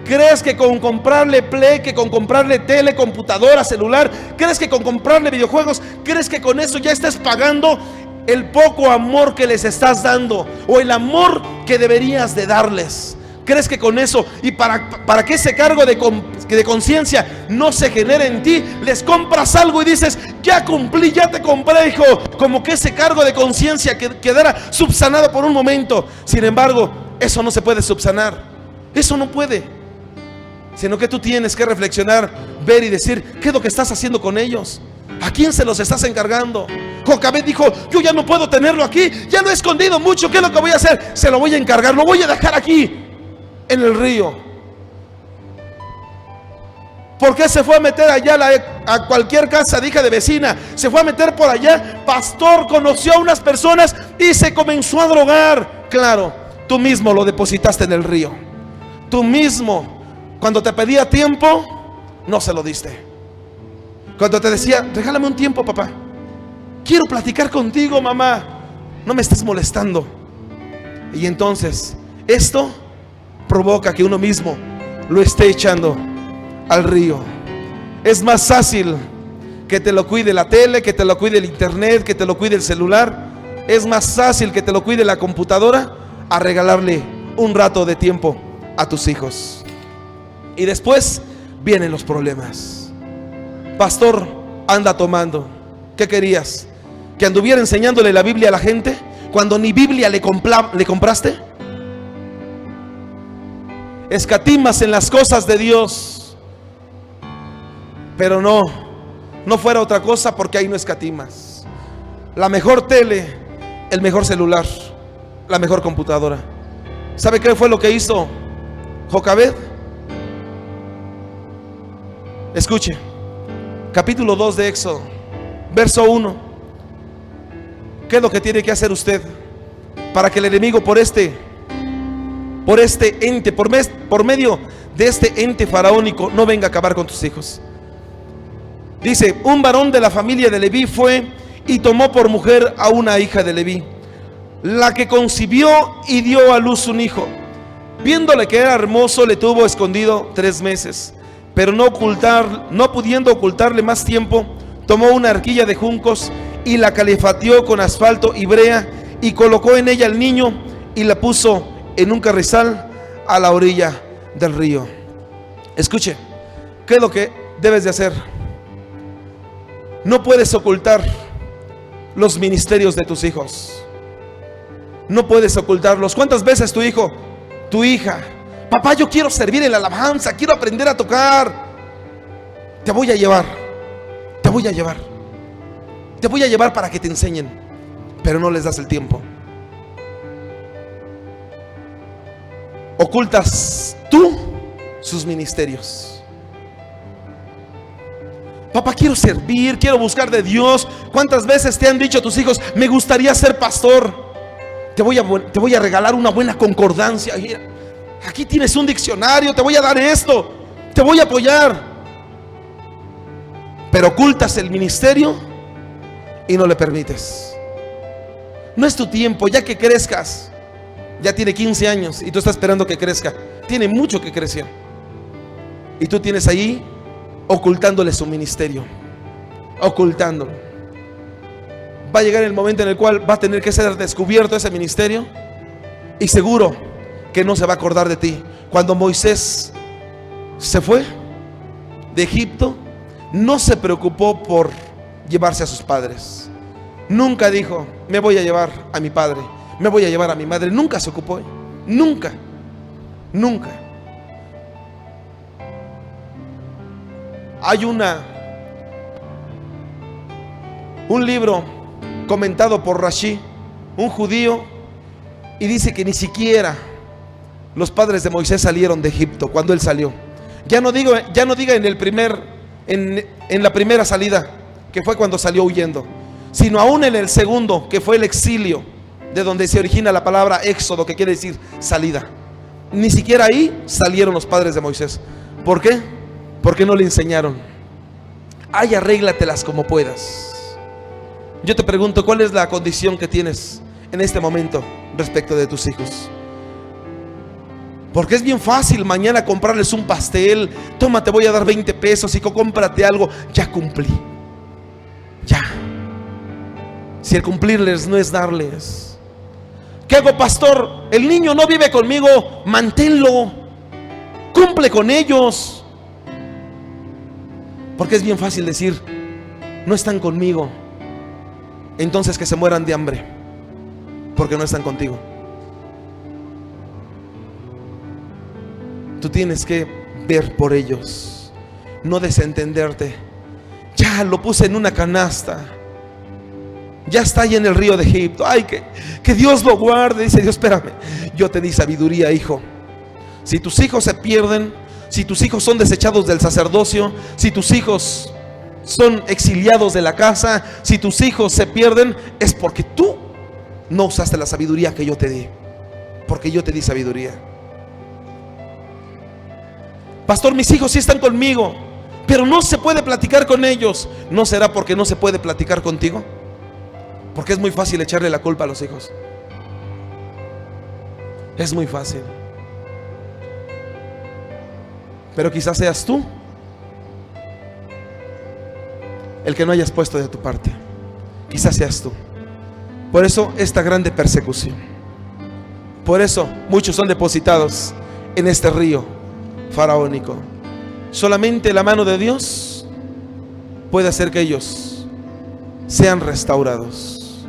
S4: ¿Crees que con comprarle play, que con comprarle tele, computadora, celular, crees que con comprarle videojuegos, crees que con eso ya estás pagando el poco amor que les estás dando, o el amor que deberías de darles? ¿Crees que con eso, y para que ese cargo de conciencia no se genere en ti, les compras algo y dices, ya cumplí, ya te compré, hijo? Como que ese cargo de conciencia quedara subsanado por un momento. Sin embargo, eso no se puede subsanar. Eso no puede. Sino que tú tienes que reflexionar, ver y decir, ¿qué es lo que estás haciendo con ellos? ¿A quién se los estás encargando? Jocabed dijo, yo ya no puedo tenerlo aquí, ya lo he escondido mucho, ¿qué es lo que voy a hacer? Se lo voy a encargar, lo voy a dejar aquí en el río. ¿Por qué se fue a meter allá a cualquier casa de hija de vecina? Se fue a meter por allá. Pastor, conoció a unas personas y se comenzó a drogar. Claro, tú mismo lo depositaste en el río. Tú mismo, cuando te pedía tiempo, no se lo diste. Cuando te decía, regálame un tiempo, papá, quiero platicar contigo, mamá, no me estés molestando. Y entonces esto provoca que uno mismo lo esté echando al río. Es más fácil que te lo cuide la tele, que te lo cuide el internet, que te lo cuide el celular. Es más fácil que te lo cuide la computadora a regalarle un rato de tiempo a tus hijos. Y después vienen los problemas. Pastor, anda tomando. ¿Qué querías? ¿Que anduviera enseñándole la Biblia a la gente cuando ni Biblia le compraste? Escatimas en las cosas de Dios, pero no fuera otra cosa, porque ahí no escatimas. La mejor tele, el mejor celular, la mejor computadora. ¿Sabe qué fue lo que hizo Jocabed? Escuche, capítulo 2 de Éxodo, verso 1. ¿Qué es lo que tiene que hacer usted para que el enemigo por este ente, por medio de este ente faraónico, no venga a acabar con tus hijos? Dice, un varón de la familia de Leví fue y tomó por mujer a una hija de Leví, la que concibió y dio a luz un hijo. Viéndole que era hermoso, le tuvo escondido 3 meses, pero no pudiendo ocultarle más tiempo, tomó una arquilla de juncos y la calefateó con asfalto y brea, y colocó en ella al niño y la puso en un carrizal a la orilla del río. Escuche, ¿qué es lo que debes de hacer? No puedes ocultar los ministerios de tus hijos. No puedes ocultarlos. ¿Cuántas veces tu hijo, tu hija, papá, yo quiero servir en la alabanza, quiero aprender a tocar? Te voy a llevar para que te enseñen, pero no les das el tiempo. Ocultas tú sus ministerios. Papá, quiero servir, quiero buscar de Dios. ¿Cuántas veces te han dicho tus hijos, me gustaría ser pastor? Te voy a regalar una buena concordancia. Aquí tienes un diccionario, te voy a dar esto, te voy a apoyar. Pero ocultas el ministerio y no le permites. No es tu tiempo, ya que crezcas. Ya tiene 15 años y tú estás esperando que crezca. Tiene mucho que crecer. Y tú tienes ahí ocultándole su ministerio, ocultándolo. Va a llegar el momento en el cual va a tener que ser descubierto ese ministerio, y seguro que no se va a acordar de ti. Cuando Moisés se fue de Egipto, no se preocupó por llevarse a sus padres. Nunca dijo, me voy a llevar a mi padre, me voy a llevar a mi madre. Nunca se ocupó, nunca. Hay un libro comentado por Rashi, un judío, y dice que ni siquiera los padres de Moisés salieron de Egipto cuando él salió. Ya no diga en la primera salida, que fue cuando salió huyendo, sino aún en el segundo, que fue el exilio, de donde se origina la palabra éxodo, que quiere decir salida. Ni siquiera ahí salieron los padres de Moisés. ¿Por qué? Porque no le enseñaron. Ay, arréglatelas como puedas. Yo te pregunto, ¿cuál es la condición que tienes en este momento respecto de tus hijos? Porque es bien fácil mañana comprarles un pastel. Toma, te voy a dar 20 pesos y cómprate algo. Ya cumplí. Ya. Si el cumplirles no es darles. ¿Qué hago, pastor? El niño no vive conmigo. Manténlo. Cumple con ellos. Porque es bien fácil decir, no están conmigo, entonces que se mueran de hambre, porque no están contigo. Tú tienes que ver por ellos, no desentenderte. Ya lo puse en una canasta, ya está ahí en el río de Egipto. Ay, que Dios lo guarde. Dice Dios, espérame, yo te di sabiduría, hijo. Si tus hijos se pierden, si tus hijos son desechados del sacerdocio, si tus hijos son exiliados de la casa, si tus hijos se pierden, es porque tú no usaste la sabiduría que yo te di. Porque yo te di sabiduría. Pastor, mis hijos sí están conmigo, pero no se puede platicar con ellos. ¿No será porque no se puede platicar contigo? Porque es muy fácil echarle la culpa a los hijos. Es muy fácil. Pero quizás seas tú el que no hayas puesto de tu parte. Quizás seas tú. Por eso esta grande persecución. Por eso muchos son depositados en este río faraónico. Solamente la mano de Dios puede hacer que ellos sean restaurados.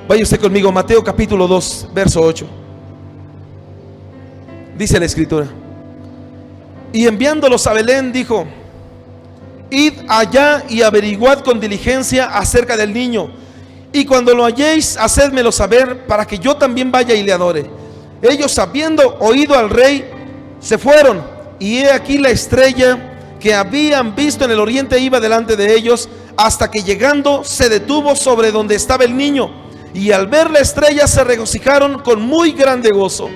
S4: Vaya usted conmigo, Mateo capítulo 2, verso 8. Dice la escritura: y enviándolos a Belén dijo: id allá y averiguad con diligencia acerca del niño, y cuando lo halléis, hacedmelo saber, para que yo también vaya y le adore. Ellos, habiendo oído al rey, se fueron, y he aquí la estrella que habían visto en el oriente iba delante de ellos, hasta que llegando se detuvo sobre donde estaba el niño, y al ver la estrella se regocijaron con muy grande gozo.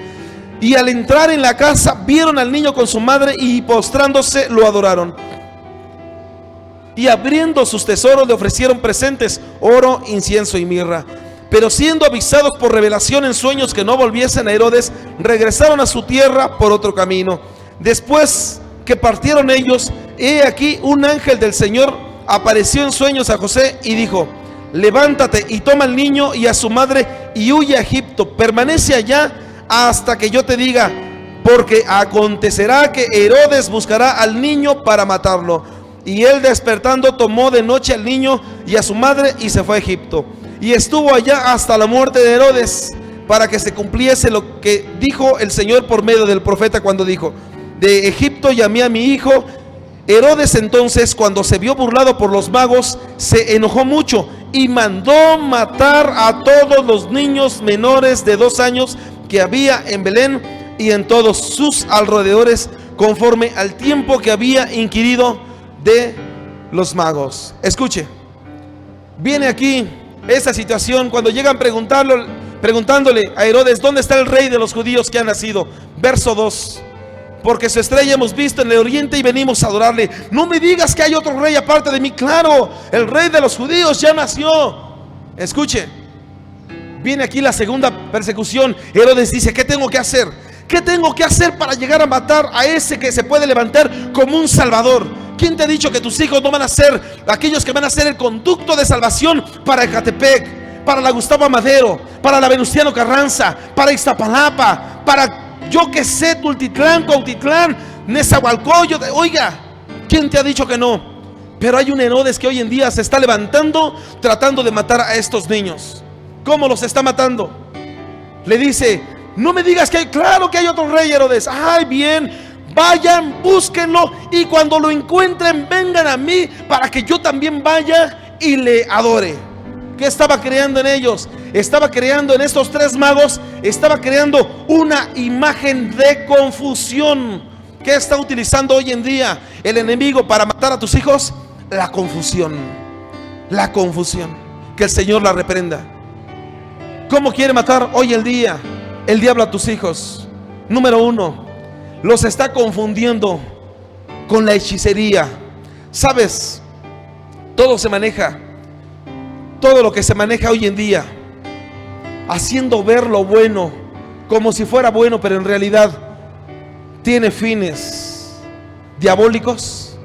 S4: Y al entrar en la casa vieron al niño con su madre, y postrándose lo adoraron. Y abriendo sus tesoros le ofrecieron presentes: oro, incienso y mirra. Pero siendo avisados por revelación en sueños que no volviesen a Herodes, regresaron a su tierra por otro camino. Después que partieron ellos, he aquí un ángel del Señor apareció en sueños a José y dijo: levántate y toma al niño y a su madre y huye a Egipto. Permanece allá hasta que yo te diga, porque acontecerá que Herodes buscará al niño para matarlo. Y él, despertando, tomó de noche al niño y a su madre y se fue a Egipto. Y estuvo allá hasta la muerte de Herodes, para que se cumpliese lo que dijo el Señor por medio del profeta, cuando dijo: de Egipto llamé a mi hijo. Herodes entonces, cuando se vio burlado por los magos, se enojó mucho y mandó matar a todos los niños menores de 2 años que había en Belén y en todos sus alrededores, conforme al tiempo que había inquirido de los magos. Escuche, viene aquí esta situación cuando llegan preguntándole a Herodes: ¿dónde está el rey de los judíos que ha nacido? Verso 2: porque su estrella hemos visto en el oriente y venimos a adorarle. No me digas que hay otro rey aparte de mí. Claro, el rey de los judíos ya nació. Escuche, viene aquí la segunda persecución. Herodes dice: ¿qué tengo que hacer? ¿Qué tengo que hacer para llegar a matar a ese que se puede levantar como un salvador? ¿Quién te ha dicho que tus hijos no van a ser aquellos que van a ser el conducto de salvación para Ecatepec, para la Gustavo Amadero, para la Venustiano Carranza, para Iztapalapa, para yo que sé, Tultitlán, Cuautitlán, Nezahualcóyotl? Oiga, ¿quién te ha dicho que no? Pero hay un Herodes que hoy en día se está levantando tratando de matar a estos niños. ¿Cómo los está matando? Le dice: no me digas que hay, claro que hay otro rey, Herodes. Ay, bien, vayan, búsquenlo, y cuando lo encuentren vengan a mí para que yo también vaya y le adore. ¿Qué estaba creando en ellos? Estaba creando en estos 3 magos, estaba creando una imagen de confusión. ¿Qué está utilizando hoy en día el enemigo para matar a tus hijos? La confusión. La confusión. Que el Señor la reprenda. ¿Cómo quiere matar hoy el día el diablo a tus hijos? Número 1, los está confundiendo con la hechicería. ¿Sabes? Todo se maneja, todo lo que se maneja hoy en día, haciendo ver lo bueno como si fuera bueno, pero en realidad tiene fines diabólicos.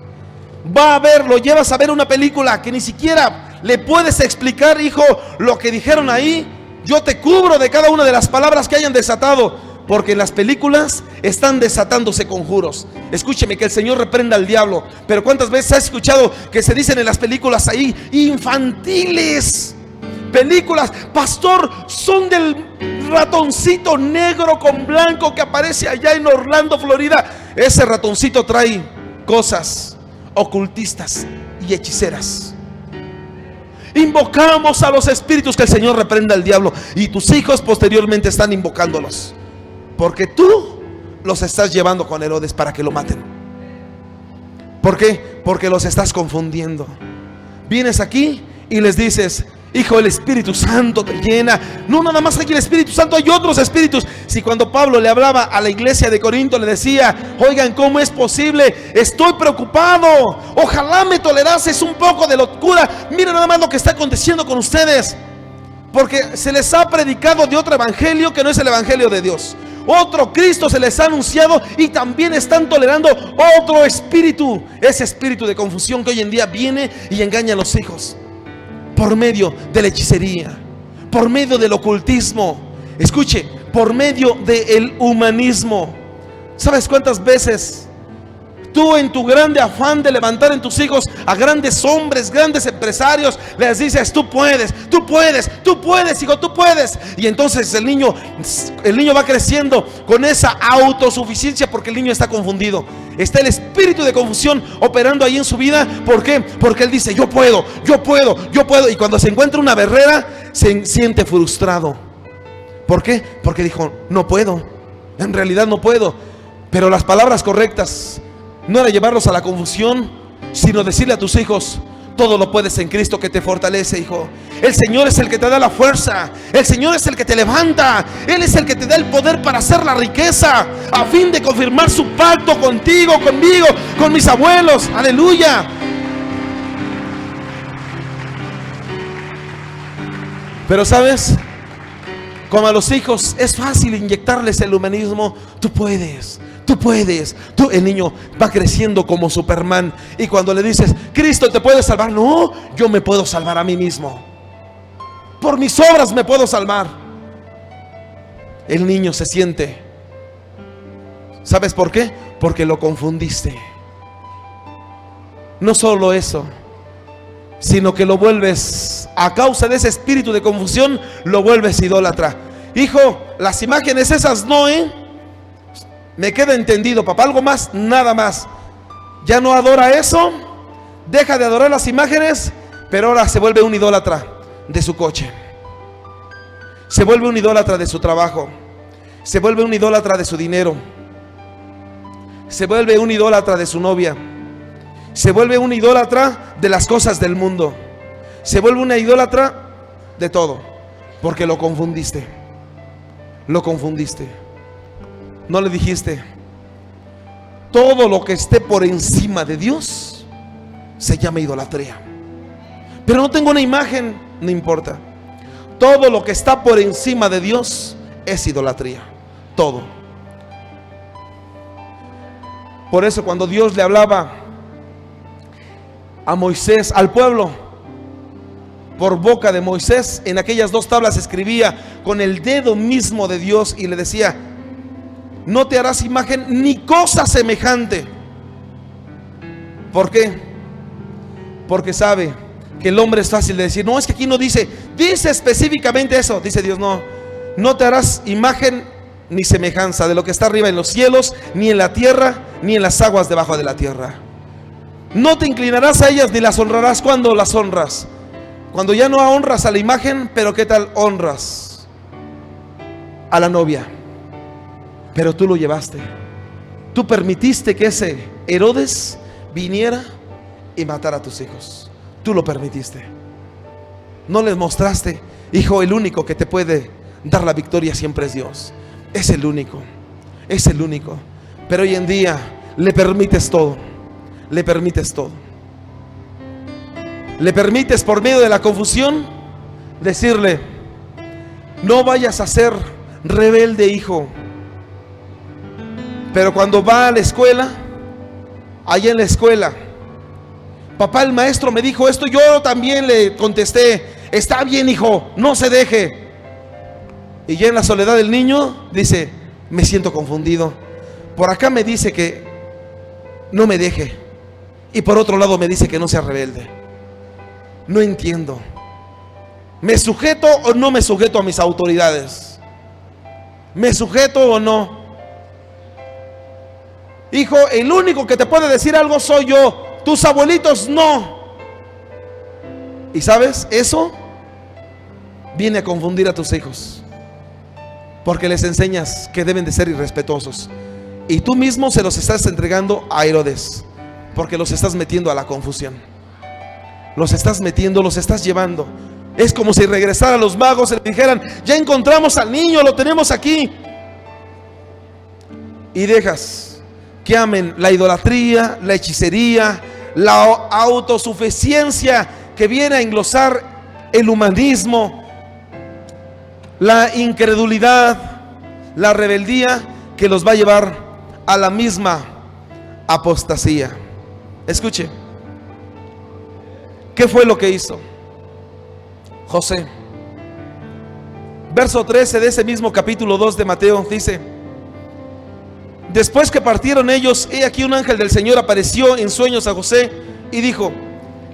S4: Va a ver, lo llevas a ver una película que ni siquiera le puedes explicar, hijo, lo que dijeron ahí. Yo te cubro de cada una de las palabras que hayan desatado, porque en las películas están desatándose conjuros. Escúcheme, que el Señor reprenda al diablo. Pero ¿cuántas veces has escuchado que se dicen en las películas ahí, infantiles? Películas, pastor, son del ratoncito negro con blanco que aparece allá en Orlando, Florida. Ese ratoncito trae cosas ocultistas y hechiceras. Invocamos a los espíritus, que el Señor reprenda al diablo. Y tus hijos posteriormente están invocándolos, porque tú los estás llevando con Herodes para que lo maten. ¿Por qué? Porque los estás confundiendo. Vienes aquí y les dices, hijo, el Espíritu Santo te llena. No, nada más aquí el Espíritu Santo, hay otros espíritus. Si cuando Pablo le hablaba a la iglesia de Corinto, le decía, oigan, ¿cómo es posible? Estoy preocupado, ojalá me tolerases un poco de locura. Miren nada más lo que está aconteciendo con ustedes, porque se les ha predicado de otro evangelio que no es el evangelio de Dios. Otro Cristo se les ha anunciado y también están tolerando otro espíritu. Ese espíritu de confusión que hoy en día viene y engaña a los hijos por medio de la hechicería, por medio del ocultismo. Escuche, por medio del humanismo. ¿Sabes cuántas veces tú, en tu grande afán de levantar en tus hijos a grandes hombres, grandes empresarios, les dices, tú puedes, tú puedes, tú puedes, hijo, tú puedes? Y entonces el niño va creciendo con esa autosuficiencia, porque el niño está confundido. Está el espíritu de confusión operando ahí en su vida. ¿Por qué? Porque él dice, yo puedo, yo puedo, yo puedo. Y cuando se encuentra una barrera, se siente frustrado. ¿Por qué? Porque dijo, no puedo, en realidad no puedo. Pero las palabras correctas no era llevarlos a la confusión, sino decirle a tus hijos, todo lo puedes en Cristo que te fortalece, hijo. El Señor es el que te da la fuerza, el Señor es el que te levanta, Él es el que te da el poder para hacer la riqueza, a fin de confirmar su pacto contigo, conmigo, con mis abuelos. Aleluya. Pero ¿sabes? Como a los hijos es fácil inyectarles el humanismo. Tú puedes, tú puedes. El niño va creciendo como Superman. Y cuando le dices, Cristo te puede salvar, no, yo me puedo salvar a mí mismo. Por mis obras me puedo salvar. El niño se siente. ¿Sabes por qué? Porque lo confundiste. No solo eso, sino que lo vuelves, a causa de ese espíritu de confusión, lo vuelves idólatra. Hijo, las imágenes esas no, me queda entendido, papá. Algo más, nada más. Ya no adora eso, deja de adorar las imágenes, pero ahora se vuelve un idólatra de su coche, se vuelve un idólatra de su trabajo, se vuelve un idólatra de su dinero, se vuelve un idólatra de su novia, se vuelve un idólatra de las cosas del mundo, se vuelve una idólatra de todo, porque lo confundiste. Lo confundiste. No le dijiste, todo lo que esté por encima de Dios se llama idolatría. Pero no tengo una imagen, no importa. Todo lo que está por encima de Dios es idolatría. Todo. Por eso cuando Dios le hablaba a Moisés, al pueblo, por boca de Moisés, en aquellas 2 tablas escribía con el dedo mismo de Dios y le decía, no te harás imagen ni cosa semejante. ¿Por qué? Porque sabe que el hombre es fácil de decir, no, es que aquí no dice, dice específicamente eso. Dice Dios, no, no te harás imagen ni semejanza de lo que está arriba en los cielos, ni en la tierra, ni en las aguas debajo de la tierra. No te inclinarás a ellas ni las honrarás. ¿Cuándo las honras? Cuando ya no honras a la imagen. Pero ¿qué tal honras a la novia? Pero tú lo llevaste. Tú permitiste que ese Herodes viniera y matara a tus hijos. Tú lo permitiste. No les mostraste, hijo, el único que te puede dar la victoria siempre es Dios. Es el único. Es el único. Pero hoy en día le permites todo. Le permites todo. le permites por medio de la confusión decirle: no vayas a ser rebelde, hijo. Pero cuando va a la escuela, allá en la escuela, papá, el maestro me dijo esto, yo también le contesté: está bien, hijo, no se deje. Y ya en la soledad del niño dice: me siento confundido. Por acá me dice que no me deje, y por otro lado me dice que no sea rebelde. No entiendo. ¿Me sujeto o no me sujeto a mis autoridades? ¿Me sujeto o no? Hijo, el único que te puede decir algo soy yo. Tus abuelitos no. Y sabes, eso viene a confundir a tus hijos, porque les enseñas que deben de ser irrespetuosos, y tú mismo se los estás entregando a Herodes, porque los estás metiendo a la confusión. Los estás metiendo, los estás llevando. Es como si regresaran los magos y le dijeran: ya encontramos al niño, lo tenemos aquí. Y dejas que amen la idolatría, la hechicería, la autosuficiencia que viene a englosar el humanismo, la incredulidad, la rebeldía, que los va a llevar a la misma apostasía. Escuche, ¿qué fue lo que hizo José? Verso 13 de ese mismo capítulo 2 de Mateo dice: después que partieron ellos, he aquí un ángel del Señor apareció en sueños a José y dijo: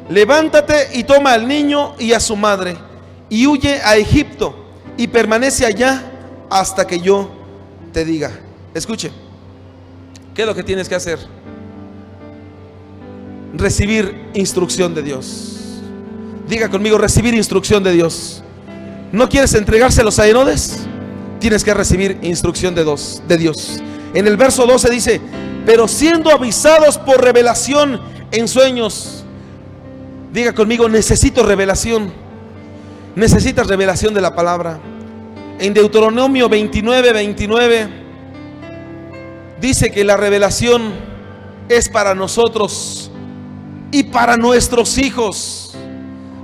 S4: levántate y toma al niño y a su madre y huye a Egipto y permanece allá hasta que yo te diga. Escuche, ¿qué es lo que tienes que hacer? Recibir instrucción de Dios. Diga conmigo: recibir instrucción de Dios. ¿No quieres entregárselos a Herodes? Tienes que recibir instrucción de Dios. En el verso 12 dice: pero siendo avisados por revelación en sueños. Diga conmigo: necesito revelación. Necesitas revelación de la palabra. En Deuteronomio 29 dice que la revelación es para nosotros y para nuestros hijos,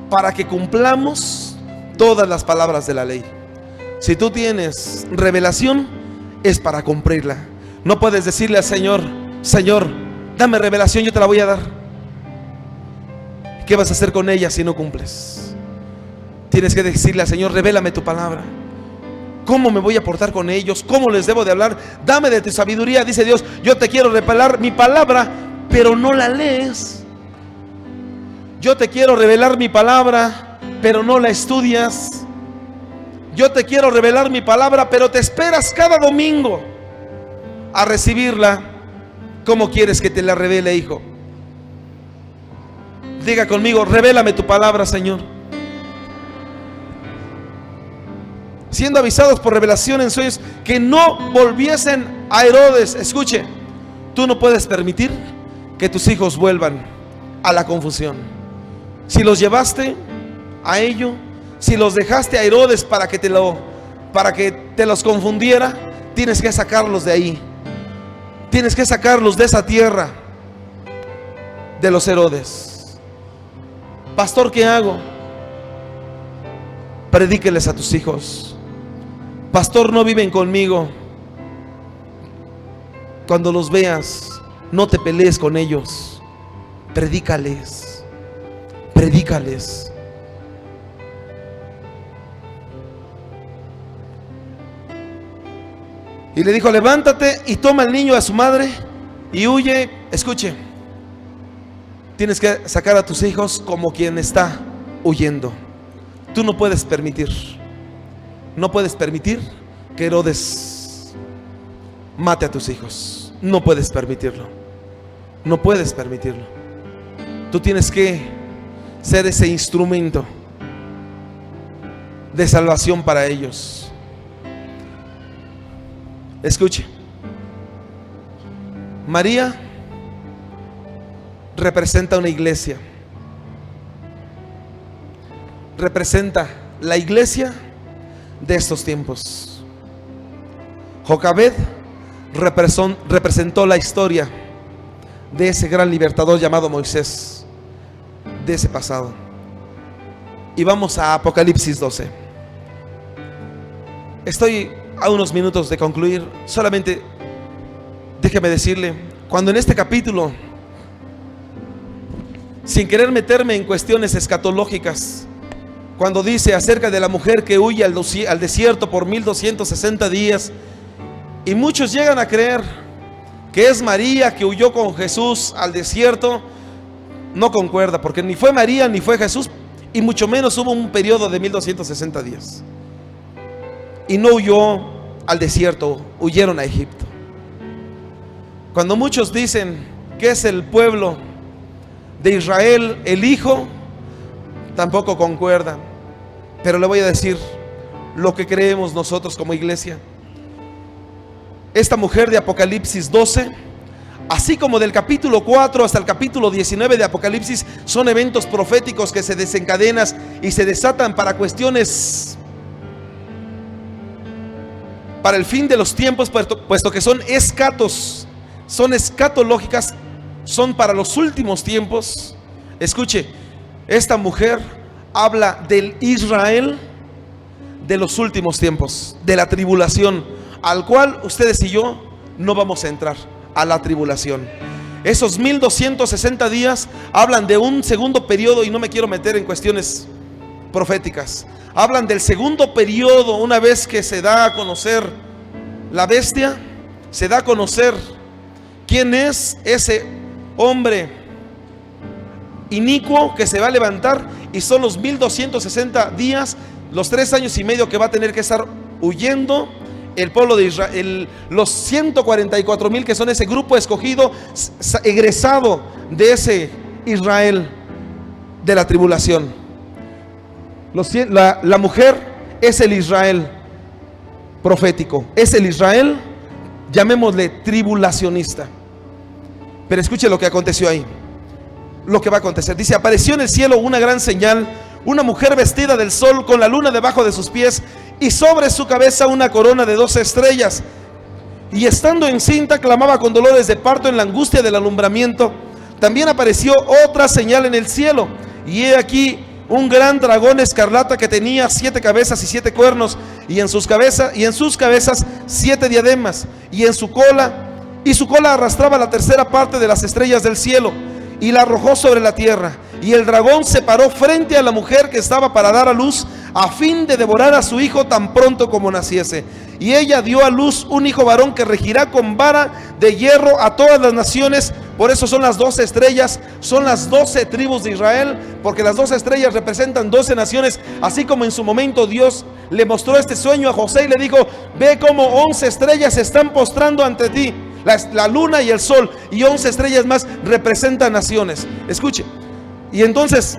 S4: para que cumplamos todas las palabras de la ley. Si tú tienes revelación, es para cumplirla. No puedes decirle al Señor: Señor, dame revelación, yo te la voy a dar. ¿Qué vas a hacer con ella si no cumples? Tienes que decirle al Señor: revélame tu palabra. ¿Cómo me voy a portar con ellos? ¿Cómo les debo de hablar? Dame de tu sabiduría. Dice Dios: yo te quiero revelar mi palabra, pero no la lees. Yo te quiero revelar mi palabra, pero no la estudias. Yo te quiero revelar mi palabra, pero te esperas cada domingo a recibirla. ¿Cómo quieres que te la revele, hijo? Diga conmigo: revélame tu palabra, Señor. Siendo avisados por revelación en sueños que no volviesen a Herodes. Escuche, tú no puedes permitir que tus hijos vuelvan a la confusión. Si los llevaste a ello, si los dejaste a Herodes para que te los confundiera, tienes que sacarlos de ahí. Tienes que sacarlos de esa tierra de los Herodes. Pastor, ¿qué hago? Predíqueles a tus hijos. Pastor, no viven conmigo. Cuando los veas, no te pelees con ellos. Predícales. Predícales. Y le dijo: levántate y toma al niño a su madre y huye. Escuche, tienes que sacar a tus hijos como quien está huyendo. Tú no puedes permitir que Herodes mate a tus hijos. No puedes permitirlo. No puedes permitirlo. Tú tienes que ser ese instrumento de salvación para ellos. Escuche, María representa una iglesia. Representa la iglesia de estos tiempos. Jocabed representó la historia de ese gran libertador llamado Moisés, de ese pasado. y vamos a Apocalipsis 12. Estoy a unos minutos de concluir. Solamente déjeme decirle, cuando en este capítulo, sin querer meterme en cuestiones escatológicas, cuando dice acerca de la mujer que huye al desierto por 1260 días, y muchos llegan a creer que es María que huyó con Jesús al desierto, no concuerda, porque ni fue María ni fue Jesús, y mucho menos hubo un periodo de 1260 días. Y no huyó al desierto, huyeron a Egipto. Cuando muchos dicen que es el pueblo de Israel el hijo, tampoco concuerdan. Pero le voy a decir lo que creemos nosotros como iglesia. Esta mujer de Apocalipsis 12, así como del capítulo 4 hasta el capítulo 19 de Apocalipsis, son eventos proféticos que se desencadenan y se desatan para cuestiones, para el fin de los tiempos, puesto que son escatos, son escatológicas, son para los últimos tiempos. Escuche, esta mujer habla del Israel de los últimos tiempos, de la tribulación, al cual ustedes y yo no vamos a entrar, a la tribulación. Esos 1260 días hablan de un segundo periodo, y no me quiero meter en cuestiones proféticas. Hablan del segundo periodo, una vez que se da a conocer la bestia, se da a conocer quién es ese hombre inicuo que se va a levantar, y son los 1260 días, los 3 años y medio que va a tener que estar huyendo el pueblo de Israel, los 144,000 que son ese grupo escogido, egresado de ese Israel de la tribulación. La mujer es el Israel profético, es el Israel, llamémosle tribulacionista. Pero escuche lo que aconteció ahí, lo que va a acontecer. Dice: apareció en el cielo una gran señal, una mujer vestida del sol, con la luna debajo de sus pies, y sobre su cabeza una corona de 12 estrellas. Y estando encinta, clamaba con dolores de parto en la angustia del alumbramiento. También apareció otra señal en el cielo, y he aquí un gran dragón escarlata que tenía 7 cabezas y 7 cuernos, y en sus cabezas 7 diademas, y su cola arrastraba la tercera parte de las estrellas del cielo, y la arrojó sobre la tierra. Y el dragón se paró frente a la mujer que estaba para dar a luz, a fin de devorar a su hijo tan pronto como naciese. Y ella dio a luz un hijo varón que regirá con vara de hierro a todas las naciones. Por eso son las 12 estrellas, son las 12 tribus de Israel, porque las 12 estrellas representan 12 naciones. Así como en su momento Dios le mostró este sueño a José y le dijo: ve como 11 estrellas se están postrando ante ti, la luna y el sol, y 11 estrellas más representan naciones. Escuche. Y entonces,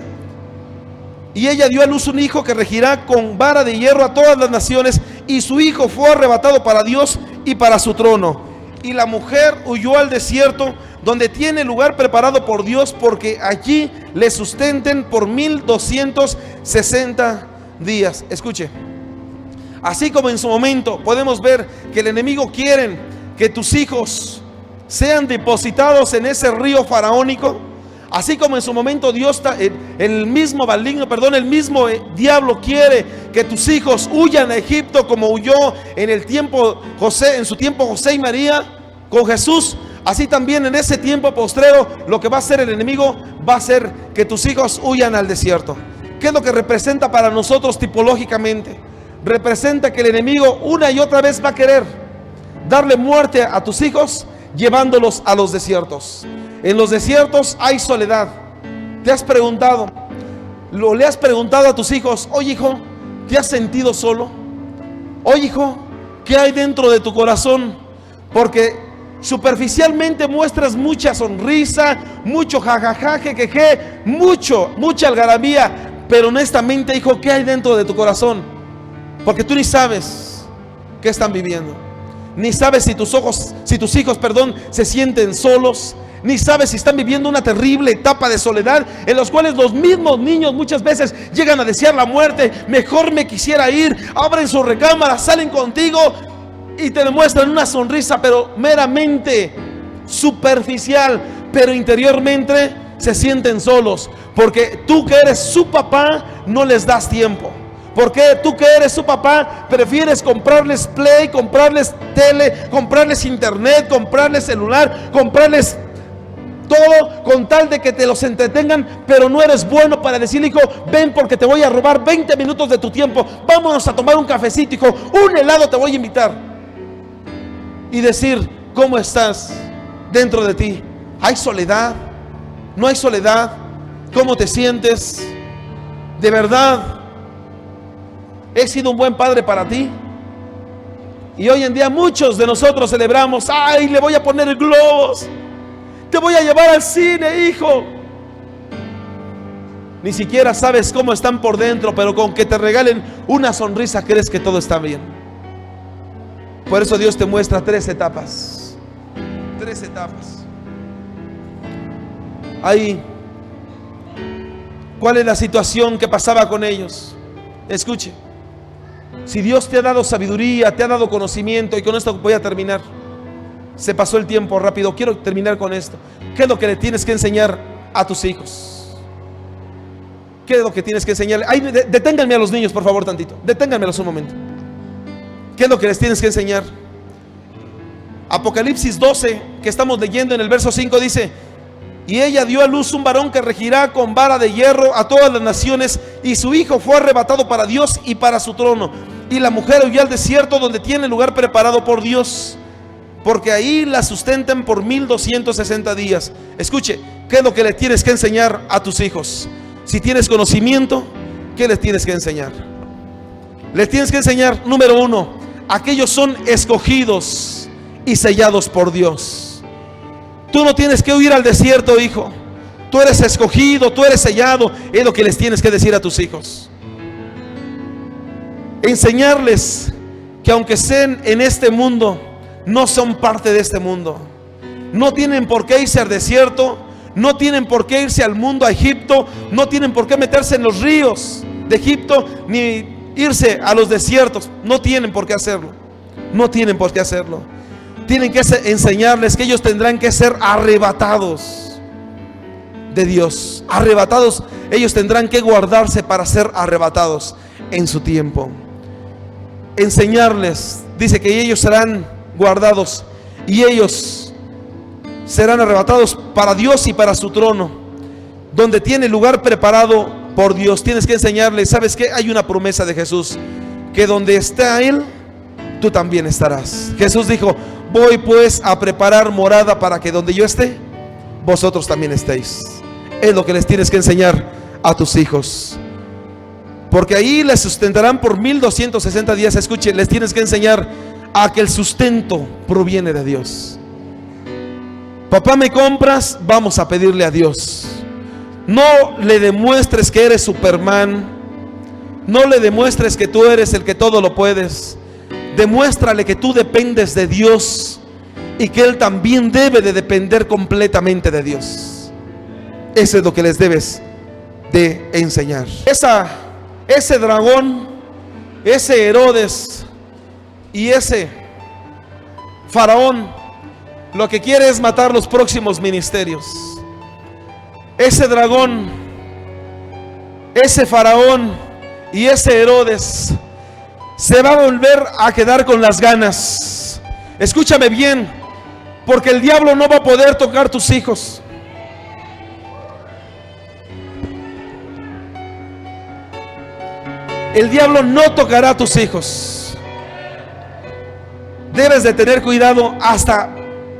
S4: y ella dio a luz un hijo que regirá con vara de hierro a todas las naciones, y su hijo fue arrebatado para Dios y para su trono. Y la mujer huyó al desierto, donde tiene lugar preparado por Dios, porque allí le sustenten por 1260 días. Escuche, así como en su momento podemos ver que el enemigo quiere que tus hijos sean depositados en ese río faraónico, así como en su momento el mismo diablo quiere que tus hijos huyan a Egipto, como huyó en su tiempo José y María con Jesús. Así también en ese tiempo postrero, lo que va a hacer el enemigo va a hacer que tus hijos huyan al desierto. ¿Qué es lo que representa para nosotros tipológicamente? Representa que el enemigo una y otra vez va a querer darle muerte a tus hijos, llevándolos a los desiertos. En los desiertos hay soledad. ¿Te has preguntado? ¿Le has preguntado a tus hijos: oye hijo, ¿te has sentido solo? Oye hijo, ¿qué hay dentro de tu corazón? Porque superficialmente muestras mucha sonrisa, mucho jajaja, jejeje, mucha algarabía, pero honestamente, hijo, ¿qué hay dentro de tu corazón? Porque tú ni sabes qué están viviendo, ni sabes si tus hijos, se sienten solos, ni sabes si están viviendo una terrible etapa de soledad, en los cuales los mismos niños muchas veces llegan a desear la muerte. Mejor me quisiera ir. Abren su recámara, salen contigo y te demuestran una sonrisa, pero meramente superficial, pero interiormente se sienten solos, porque tú que eres su papá no les das tiempo. Porque tú que eres su papá prefieres comprarles play, comprarles tele, comprarles internet, comprarles celular, comprarles todo con tal de que te los entretengan, pero no eres bueno para decirle: hijo, ven porque te voy a robar 20 minutos de tu tiempo, vámonos a tomar un cafecito, hijo, un helado te voy a invitar. Y decir: ¿cómo estás dentro de ti? ¿Hay soledad? ¿No hay soledad? ¿Cómo te sientes? ¿De verdad he sido un buen padre para ti? Y hoy en día muchos de nosotros celebramos: ay, le voy a poner globos, te voy a llevar al cine, hijo. Ni siquiera sabes cómo están por dentro, pero con que te regalen una sonrisa crees que todo está bien. Por eso Dios te muestra 3 etapas. 3 etapas. Ahí, ¿cuál es la situación que pasaba con ellos? Escuche. Si Dios te ha dado sabiduría, te ha dado conocimiento, y con esto voy a terminar. Se pasó el tiempo rápido, quiero terminar con esto. ¿Qué es lo que le tienes que enseñar a tus hijos? ¿Qué es lo que tienes que enseñarle? Ay, deténganme a los niños, por favor, tantito. Deténganmelos un momento. ¿Qué es lo que les tienes que enseñar? Apocalipsis 12, que estamos leyendo en el verso 5, dice: y ella dio a luz un varón que regirá con vara de hierro a todas las naciones, y su hijo fue arrebatado para Dios y para su trono. Y la mujer huyó al desierto, donde tiene lugar preparado por Dios, porque ahí la sustentan por 1260 días. Escuche, ¿qué es lo que le tienes que enseñar a tus hijos? Si tienes conocimiento, ¿qué les tienes que enseñar? Les tienes que enseñar, número 1, aquellos son escogidos y sellados por Dios. Tú no tienes que huir al desierto, hijo. Tú eres escogido, tú eres sellado. Es lo que les tienes que decir a tus hijos. Enseñarles que aunque estén en este mundo, no son parte de este mundo. No tienen por qué irse al desierto, no tienen por qué irse al mundo, a Egipto, no tienen por qué meterse en los ríos de Egipto, ni irse a los desiertos. No tienen por qué hacerlo. No tienen por qué hacerlo. Tienen que enseñarles que ellos tendrán que ser arrebatados de Dios. Arrebatados, ellos tendrán que guardarse para ser arrebatados en su tiempo. Enseñarles, dice que ellos serán guardados y ellos serán arrebatados para Dios y para su trono, donde tiene lugar preparado por Dios. Tienes que enseñarles, ¿sabes qué? Hay una promesa de Jesús, que donde está Él, tú también estarás. Jesús dijo: voy pues a preparar morada para que donde yo esté, vosotros también estéis. Es lo que les tienes que enseñar a tus hijos, porque ahí les sustentarán por 1260 días. Escuche, les tienes que enseñar a que el sustento proviene de Dios. Papá, ¿me compras? Vamos a pedirle a Dios. No le demuestres que eres Superman. No le demuestres que tú eres el que todo lo puedes. Demuéstrale que tú dependes de Dios y que Él también debe de depender completamente de Dios. Eso es lo que les debes de enseñar. Ese dragón, ese Herodes y ese faraón, lo que quiere es matar los próximos ministerios. Ese dragón, ese faraón y ese Herodes se va a volver a quedar con las ganas. Escúchame bien, porque el diablo no va a poder tocar tus hijos. El diablo no tocará a tus hijos. Debes de tener cuidado hasta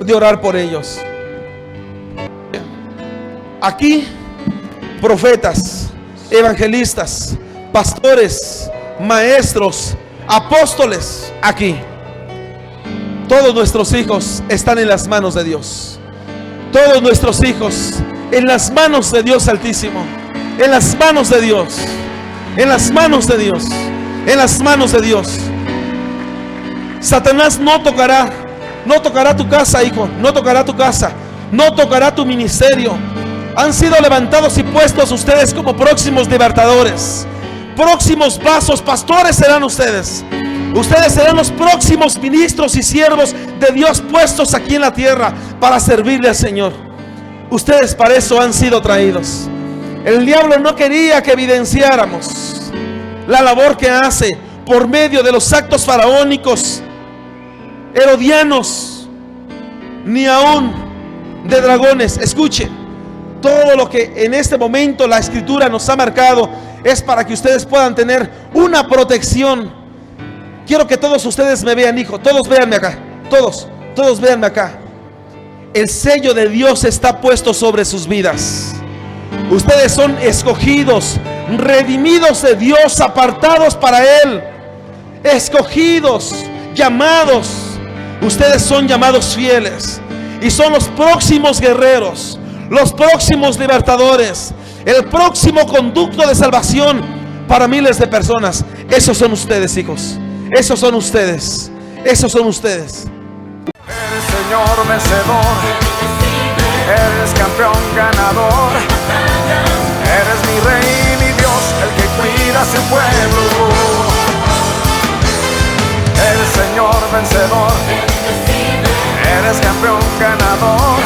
S4: de orar por ellos. Aquí, profetas, evangelistas, pastores, maestros, apóstoles, aquí. Todos nuestros hijos están en las manos de Dios. Todos nuestros hijos en las manos de Dios Altísimo. En las manos de Dios. En las manos de Dios. En las manos de Dios. Satanás no tocará tu casa, hijo. No tocará tu casa. No tocará tu ministerio. Han sido levantados y puestos ustedes como próximos libertadores, próximos vasos, pastores serán ustedes. Ustedes serán los próximos ministros y siervos de Dios puestos aquí en la tierra para servirle al Señor. Ustedes para eso han sido traídos. El diablo no quería que evidenciáramos la labor que hace por medio de los actos faraónicos, herodianos, ni aún de dragones. Escuche, todo lo que en este momento la Escritura nos ha marcado es para que ustedes puedan tener una protección. Quiero que todos ustedes me vean, hijo. Todos véanme acá. Todos véanme acá. El sello de Dios está puesto sobre sus vidas. Ustedes son escogidos, redimidos de Dios, apartados para Él, escogidos, llamados. Ustedes son llamados fieles y son los próximos guerreros, los próximos libertadores, el próximo conducto de salvación para miles de personas. Esos son ustedes, hijos. Esos son ustedes. Esos son ustedes.
S5: Eres Señor vencedor, eres campeón ganador, eres mi rey, mi Dios, el que cuida a su pueblo. Eres Señor vencedor, eres campeón ganador,